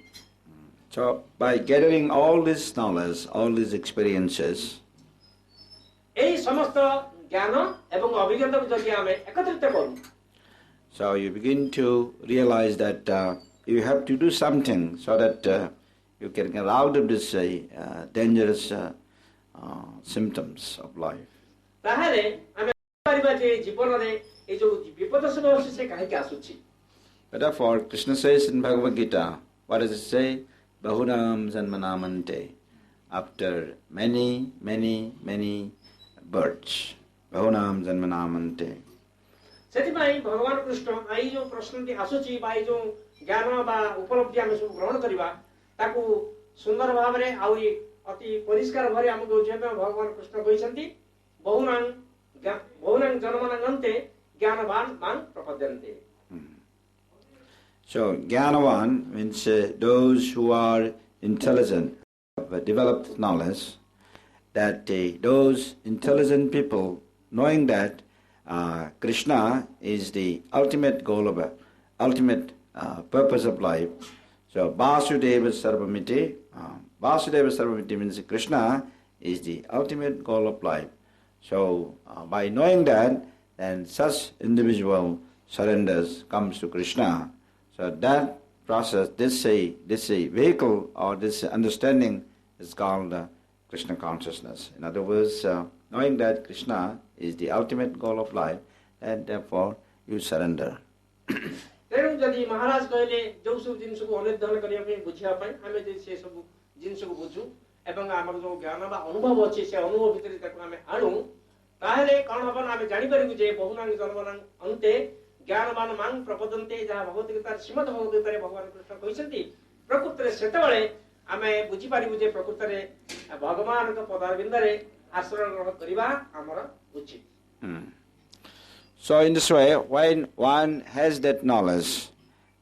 So by gathering all this knowledge, all these experiences, एई समस्त ज्ञान एवं अभिज्ञता को जदि आमे एकत्रित करू, so you begin to realize that you have to do something so that you can get out of this dangerous symptoms of life. ताहारे आमे परिबा जे जीवन रे ए जो विपद सब से काहे के आसुछि। Therefore Krishna says in Bhagavad Gita, what does it say? Bahunam janmanamante, after many births. Bahunam janmanamante. सेतिबाई भगवान कृष्ण आई जो प्रश्नटी आसुछि बाई जो ज्ञान बा उपलब्धि आमे सब ग्रहण करिबा ताकू सुंदर भाव रे आउरी अति परिष्कार भरे हमको जेमे भगवान कृष्ण कहिसंती बहुनां जन्मनांते ज्ञानवान मान प्रपद्यन्ते। So Jnanavan means those who are intelligent, have developed knowledge, that those intelligent people, knowing that Krishna is the ultimate goal of ultimate purpose of life, So Vasudeva Sarvamiti, Vasudeva Sarvamiti means Krishna is the ultimate goal of life. So by knowing that, then such individual surrenders comes to Krishna. So that process, this vehicle or this understanding is called Krishna consciousness. In other words, knowing that Krishna is the ultimate goal of life, and therefore you surrender. ତେଣୁ ଯଦି ମହାରାଜ କହିଲେ ଯୋଉ ସବୁ ଜିନିଷକୁ ଅନୁଧ୍ୟାନ କରିବା ପାଇଁ ବୁଝିବା ପାଇଁ ଆମେ ଯଦି ସେ ସବୁ ଜିନିଷକୁ ବୁଝୁ ଏବଂ ଆମର ଯୋଉ ଜ୍ଞାନ ବା ଅନୁଭବ ଅଛି ସେ ଅନୁଭବ ଭିତରେ ତାକୁ ଆମେ ଆଣୁ ତାହେଲେ କଣ ହବ ନା ଆମେ ଜାଣିପାରିବୁ ଯେ ବହୁନାଂ ଜନ୍ମନାଂ ଅନ୍ତେ ଜ୍ଞାନବାନ ମାଂ ପ୍ରପଦନ୍ତେ ଯାହା ଭଗବତ ଗୀତାର ଶ୍ରୀମଦ ଭଗବତ ଗୀତାରେ ଭଗବାନ କୃଷ୍ଣ କହିଛନ୍ତି ପ୍ରକୃତରେ ସେତେବେଳେ ଆମେ ବୁଝିପାରିବୁ ଯେ ପ୍ରକୃତରେ ଭଗବାନଙ୍କ ପଦାରବିନ୍ଦରେ ଆଶ୍ରୟ ଗ୍ରହଣ କରିବା ଆମର ଉଚିତ। So in this way, when one has that knowledge,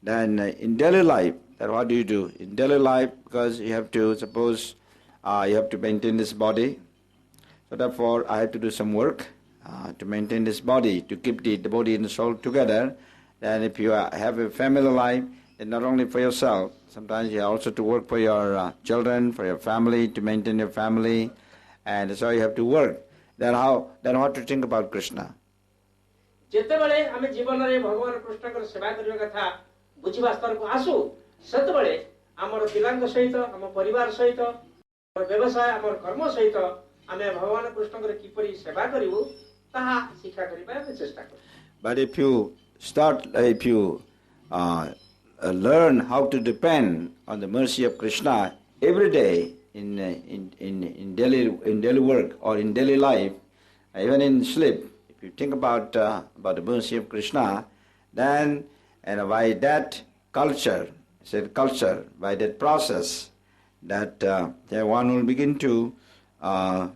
then in daily life, then what do? In daily life, because you have to, suppose you have to maintain this body, so therefore I have to do some work to maintain this body, to keep the body and the soul together. Then if you have a family life, then not only for yourself, sometimes you also to work for your children, for your family, to maintain your family, and so you have to work. Then what to think about Krishna? ଯେତେବେଳେ ଆମେ ଜୀବନରେ ଭଗବାନ କୃଷ୍ଣଙ୍କର ସେବା କରିବା କଥା ବୁଝିବା ସ୍ତରକୁ ଆସୁ ସେତେବେଳେ ଆମର ପିଲାଙ୍କ ସହିତ ଆମ ପରିବାର ସହିତ ଆମର ବ୍ୟବସାୟ ଆମର କର୍ମ ସହିତ ଆମେ ଭଗବାନ କୃଷ୍ଣଙ୍କର କିପରି ସେବା କରିବୁ ତାହା ଶିକ୍ଷା କରିବା ପାଇଁ ଚେଷ୍ଟା କରୁ। But if you learn how to depend on the mercy of Krishna every day in daily work or in daily life, even in sleep, if you think about the mercy of Krishna, then by that culture, by that process, that one will begin to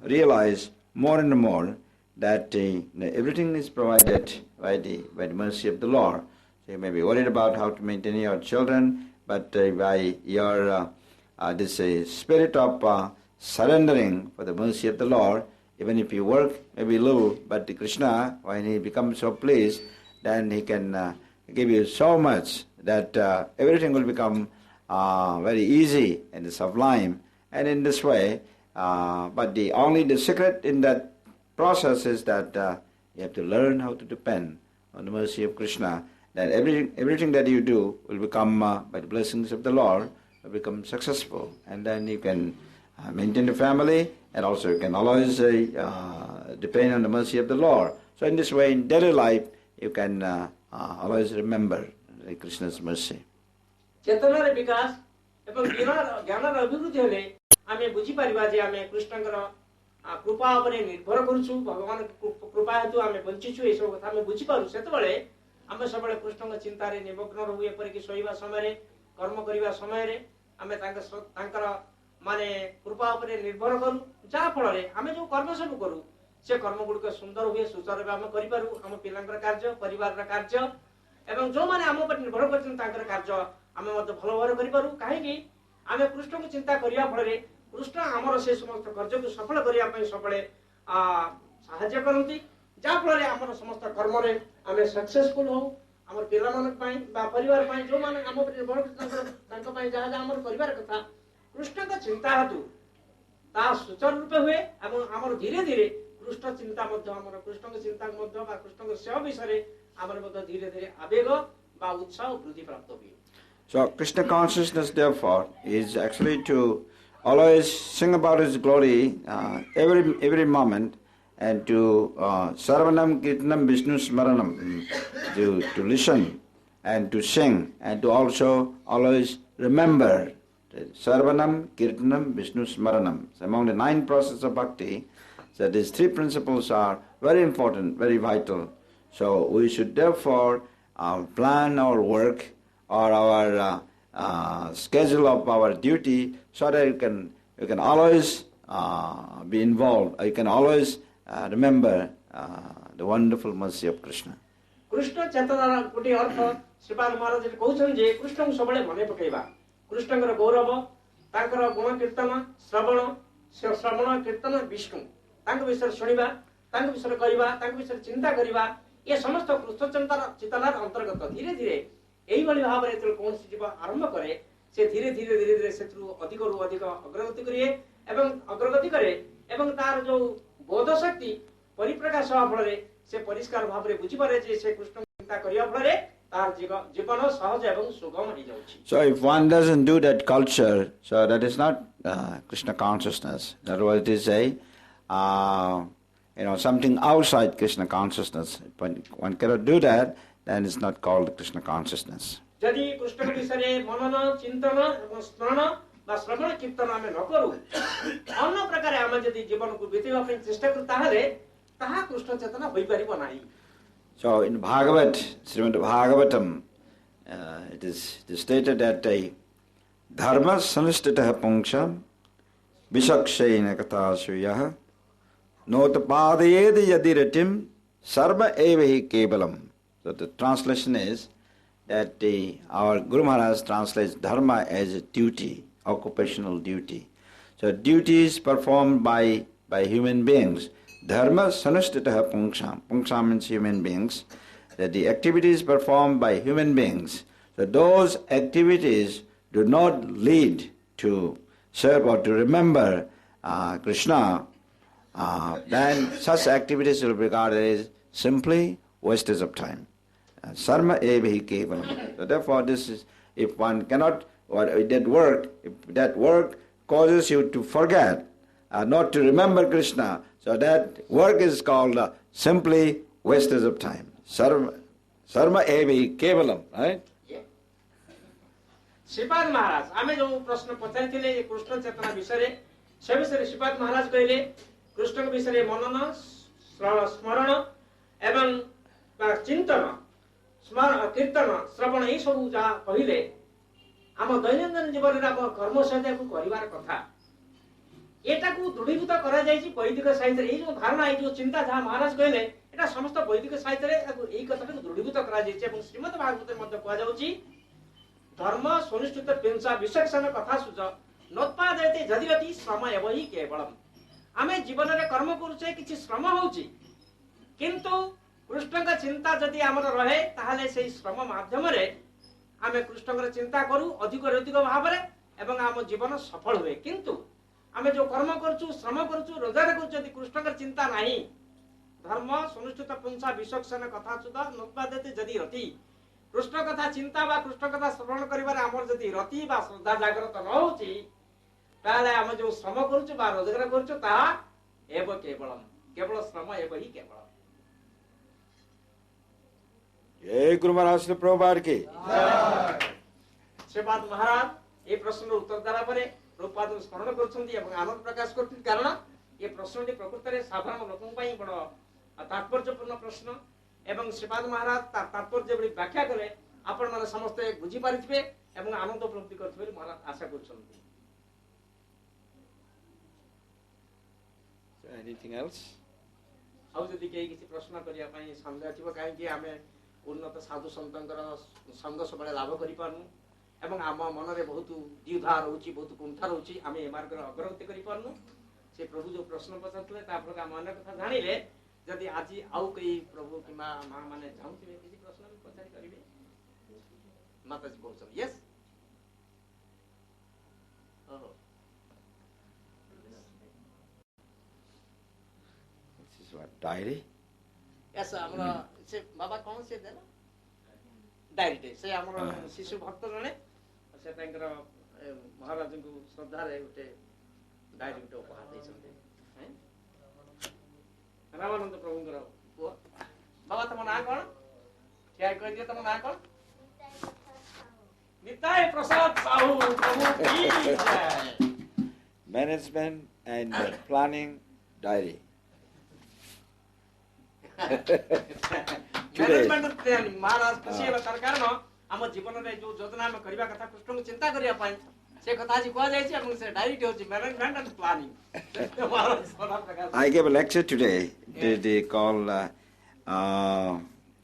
realize more and more that everything is provided by the mercy of the Lord. So you may be worried about how to maintain your children, but by your this spirit of surrendering for the mercy of the Lord, even if you work maybe little, but Krishna, when he becomes so pleased, then he can give you so much that everything will become very easy and sublime. And in this way, but the secret in that process is that you have to learn how to depend on the mercy of Krishna. That everything that you do will become, by the blessings of the Lord, will become successful. And then you can maintain the family, and also you can always depend on the mercy of the Lord. So in this way, in daily life, you can always remember Krishna's mercy. ଚେତନାର ବିକାଶ ଏବଂ ଜ୍ଞାନର ଅଭିବୃଦ୍ଧି ହେଲେ ଆମେ ବୁଝିପାରିବା ଯେ ଆମେ କୃଷ୍ଣଙ୍କର କୃପା ଉପରେ ନିର୍ଭର କରୁଛୁ, ଭଗବାନ କୃପା ହେତୁ ଆମେ ବଞ୍ଚିଛୁ, ଏସବୁ କଥା ଆମେ ବୁଝିପାରୁ। ସେତେବେଳେ ଆମେ ସବୁବେଳେ କୃଷ୍ଣଙ୍କ ଚିନ୍ତାରେ ନିମଗ୍ନ ରହୁ, ଏପରିକି ଶୋଇବା ସମୟରେ କର୍ମ କରିବା ସମୟରେ ଆମେ ତାଙ୍କର ମାନେ କୃପା ଉପରେ ନିର୍ଭର କରୁ, ଯାହା ଫଳରେ ଆମେ ଯୋଉ କର୍ମ ସବୁ କରୁ ସେ କର୍ମ ଗୁଡ଼ିକ ସୁନ୍ଦର ହୁଏ, ସୁଚାରୁ ଆମେ କରିପାରୁ। ଆମ ପିଲାଙ୍କର କାର୍ଯ୍ୟ, ପରିବାରର କାର୍ଯ୍ୟ ଏବଂ ଯୋଉମାନେ ଆମ ଉପରେ ନିର୍ଭର କରିଛନ୍ତି ତାଙ୍କର କାର୍ଯ୍ୟ ଆମେ ମଧ୍ୟ ଭଲ ଭାବରେ କରିପାରୁ। କାହିଁକି? ଆମେ କୃଷ୍ଣଙ୍କୁ ଚିନ୍ତା କରିବା ଫଳରେ କୃଷ୍ଣ ଆମର ସେ ସମସ୍ତ କାର୍ଯ୍ୟକୁ ସଫଳ କରିବା ପାଇଁ ସବୁବେଳେ ସାହାଯ୍ୟ କରନ୍ତି, ଯାହା ଫଳରେ ଆମର ସମସ୍ତ କର୍ମରେ ଆମେ ସକ୍ସେସଫୁଲ ହଉ। ଆମର ପିଲାମାନଙ୍କ ପାଇଁ ବା ପରିବାର ପାଇଁ ଯୋଉମାନେ ଆମ ଉପରେ ନିର୍ଭର କରିଛନ୍ତି ତାଙ୍କ ପାଇଁ ଯାହା ଯାହା ଆମର କରିବାର କଥା କୃଷ୍ଣଙ୍କ ଚିନ୍ତା ହେତୁ ତାହା ସୁଚାରୁ ରୂପେ ହୁଏ ଏବଂ ଆମର ଧୀରେ ଧୀରେ କୃଷ୍ଣ ଚିନ୍ତା ମଧ୍ୟ ଆମର କୃଷ୍ଣଙ୍କ ଚିନ୍ତା ମଧ୍ୟ ବା କୃଷ୍ଣଙ୍କ ସେବା ବିଷୟରେ ଆମର ମଧ୍ୟ ଧୀରେ ଧୀରେ ଆବେଗ ବା ଉତ୍ସାହ ବୃଦ୍ଧି ପ୍ରାପ୍ତ ହୁଏ। So Krishna consciousness, therefore, is actually to always sing about his glory every moment, and to Sarvanam Kirtanam Vishnu Smaranam, to listen and to sing, and to also always remember Sarvanam Kirtanam Vishnu Smaranam. So among the 9 processes of bhakti, so these 3 principles are very important, very vital. So we should therefore plan our work or our schedule of our duty, so that you can always be involved. You can always remember the wonderful mercy of Krishna. Krishna Chaitanya Kuti Artha Sripad Maharaj କହୁଛନ୍ତି ଯେ କୃଷ୍ଣଙ୍କୁ ସବୁବେଳେ ମନେ ପକେଇବା, କୃଷ୍ଣଙ୍କର ଗୌରବ, ତାଙ୍କର ଗୁଣ କୀର୍ତ୍ତନ, ଶ୍ରବଣ କୀର୍ତ୍ତନ ବିଷ୍ଣୁ, ତାଙ୍କ ବିଷୟରେ ଶୁଣିବା, ତାଙ୍କ ବିଷୟରେ କରିବା, ତାଙ୍କ ବିଷୟରେ ଚିନ୍ତା କରିବା, ଏ ସମସ୍ତ କୃଷ୍ଣ ଚେତନାର ଅନ୍ତର୍ଗତ। ଧୀରେ ଧୀରେ এইভাবে ভাবে যেତେବେଳେ କୌଣସି ଜୀବ ଆରମ୍ଭ କରେ से धीरे धीरे धीरे धीरे सेत्रु अधिकरु अधिक अग्रगति करिए एवं अग्रगति करे एवं तार जो बोध शक्ति परिप्रकाश हवा फल से परिष्कार भाव रे बुझी पारे जे से कृष्ण चिंता करिया फल तार जीवन सहज एवं सुगम हो जाउछि. So if one doesn't do that culture, so that is not Krishna consciousness. In other words, it is something outside Krishna consciousness. When one cannot do that, then it's not called Krishna consciousness. यदि कृष्ण विषय मनन चिंतन एवं स्मरण बा श्रवण कीर्तन आमे न करू अन्य प्रकार आमे यदि जीवन को बितेबा ପାଇଁ चेष्टा करू ताहले ताहा कृष्ण चेतना होई परिबो नाही. So in Bhagavat, Srimad Bhagavatam, it is stated that dharma sanistitah punksam visakshena kathasuyah notapadayed yadiratim sarva evahi kevalam. So the translation is that our Guru Maharaj translates dharma as a duty, occupational duty. So duties performed by human beings. Dharma sanustitaha punksam. Punksam means human beings. That the activities performed by human beings. So those activities do not lead to serve or to remember Krishna. Then such activities will be regarded as simply wastage of time. Sarma evahi kevalam. So therefore this is, if one cannot, or if that work causes you to forget, not to remember Krishna, so that work is called simply wastage of time. Sarma evahi kevalam, right? Shripad महाराज आमे जो प्रश्न पचारिथिले कृष्ण चेतना विषय से विषय श्रीपाद महाराज कहले कृष्ण विषय मनन स्मरण एवं चिंतन स्मरण कीर्तन श्रवण यही सब जहाँ कहले आम दैनन्दिन जीवन में आम कर्म सहित को करिवार कथा एटा को दृढ़ीभूत करा जायछि वैदिक साहित्य रे जो धारणा जो चिंता जहाँ महाराज कहले एटा समस्त वैदिक साहित्य रे एई कथा को दृढ़ीभूत करा जायछि एवं श्रीमद् भागवत मध्ये कहा जाउछि धर्म सुनिश्चित पिंसा विशेषण कथा सुज नोत्पादयते जदिरति श्रम एव हि केवलम आमे जीवन रे कर्म करूछे किछि श्रम होउछि किंतु कृष्ण का चिंता जदि आमर रहे ताहले सेही श्रम माध्यम रे आमे कृष्ण का चिंता करू अधिक अधिक भाव रे एवं आम जीवन सफल हुए किंतु आमे जो कर्म करछु श्रम करछु रोजगार करछु यदि कृष्ण का चिंता नाही धर्म सुनिश्चित पिंसा विशेषण कथा सुज नोत्पादयते जदि रति कृष्ण कथा चिंता बा कृष्ण कथा श्रवण करिबार आमर जदि रति बा श्रद्धा जागृत न होउची ताले हम जो श्रम करूछु बा रोजगार करूछु ता एव केवलम केवल श्रम एव ही केवल. जय गुरु महाराज श्री प्रभुपाद की श्रीपाद महाराज ए प्रश्न उत्तर देला परे प्रभुपाद स्मरण करछन्ती एवं आनंद प्रकाश करछन्ती कारण ए प्रश्नटी प्रकृत रे साधारण लोकन पई बड़ तात्पर्यपूर्ण प्रश्न एवं श्रीपाद महाराज तात्पर्य बड़ी व्याख्या कले आपण माने समस्त बुझी पारिथिबे एवं आनंद उपलब्धि करथिबे महाराज आशा करछन्ती. So anything else? आउ जदि केही किछि प्रश्न करिया पई संदेह थिबो काहे कि आमे उन्नत साधु संतंकर संग सबले लाभ करि पारनु एवं आम मन रे बहुत द्विधा रहउची बहुत कुंठा रहउची आमे ए मार्ग रे अग्रगति करि पारनु से प्रभु जो प्रश्न पचारथले ता पर हम अनेक कथा जानिले जदि आज आउ कई प्रभु कि मां माने चाहुथिबे किछि प्रश्न भी पचारि करिवे माताजी कहउछन यस ओहो This is what, diary? Yes हमरा से बाबा कौन से देला डायरी से हमरा शिशु भक्त जने से तांकर महाराज को श्रद्धा रे उठे डायरी उठे उपहार दैछन्ते हैं रामानंद प्रभुंकर पुआ बाबा तुम ना कोन क्या कह दिया तुम ना कोन निताय प्रसाद साहू प्रभु की जय. Management and planning diary. Management planning महाराज खुशी हेबा सरकार न हम जीवन रे जो योजना में करबा कथा कृष्ण को चिंता करिया पाई से कथा जी कह जाय छै हम से डायरी होछि मैनेजमेंट एंड प्लानिंग महाराज सोना प्रकाश. I gave a lecture today. They call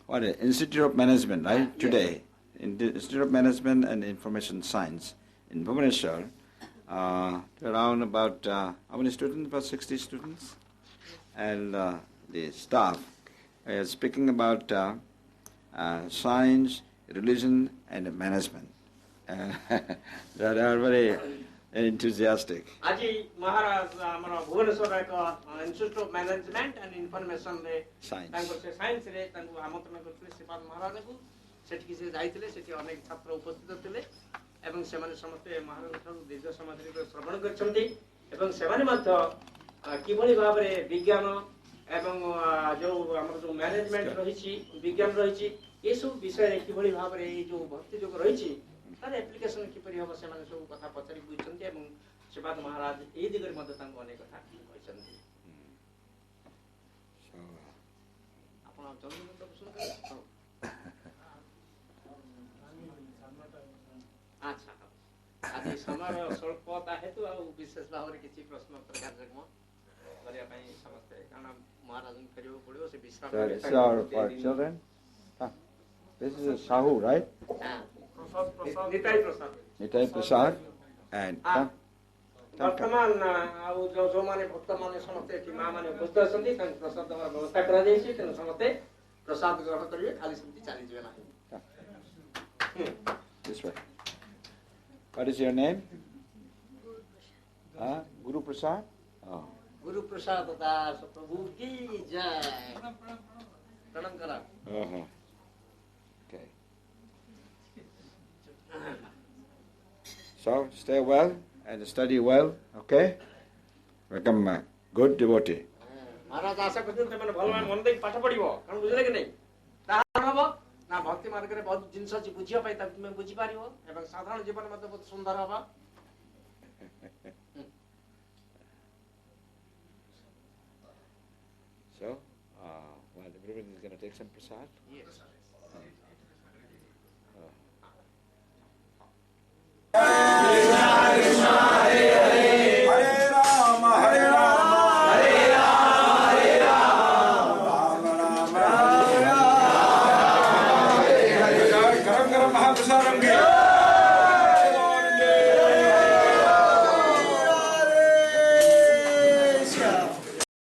what is it? Institute of Management, right? Yes. Today, in the Institute of Management and Information Science in Bhubaneswar, around about how many students? About 60 students, and the staff is speaking about science, religion, and management. They are very enthusiastic. आज महाराज आमर भुवनेश्वर एक institute of management and information रे Science. तांको से science रे तांको आमंत्रण करथिले श्रीपाद महाराज को सेठी से जाइथिले सेठी अनेक छात्र उपस्थित थिले एवं सेमाने समस्त महाराज ठारू दीर्घ समाधि रे श्रवण करछन्ती एवं सेमाने मध्य किभଳି भाबरे विज्ञान एवं जो हमर जो मैनेजमेंट रहिछि विज्ञान रहिछि ए सब विषय रे किभଳି भाबरे ए जो भक्ति योग रहिछि तार एप्लिकेशन किपरि हबो सेमाने सब कथा पचारि बुझछन्ती एवं श्रीपाद महाराज ए दिगरे मध्य तांको अनेक कथा कहिसन्ती आपण जल्दी मत प्रश्न कर अच्छा आज समय स्वल्पता हेतु आ विशेष भाव किसी प्रश्न उत्तर कार्यक्रम करिया पई समस्त कारण महाराज फेरियो पड़ियो से विश्राम So this is our for children. This is a Sahu, right? Nitai Prasad Nitai Prasad. And वर्तमान आ जो जो माने भक्त माने समस्त एठी मां माने उपस्थित असंती तन प्रसाद दवा व्यवस्था करा देछि तन समस्त प्रसाद ग्रहण करिवे खाली समिति चली जेवे नाही this way. What is your name? Guru Prasad? Oh. Guru Prasad दास प्रभु की जय प्रणाम करा Uh-huh. Okay. So stay well and study well, okay? Become a good devotee. महाराज आशा करते हैं मैंने भलवान मन देख पाठ पढ़िबो कारण बुझले कि नहीं तार हबो ना भक्ति मार्ग रे बहुत जिंस अछि बुझिया पाई तब तुमे बुझि पारिबो एवं साधारण जीवन में बहुत सुंदर हबो So, well, everybody is going to take some prasad. yes गरम गरम महाप्रसादम के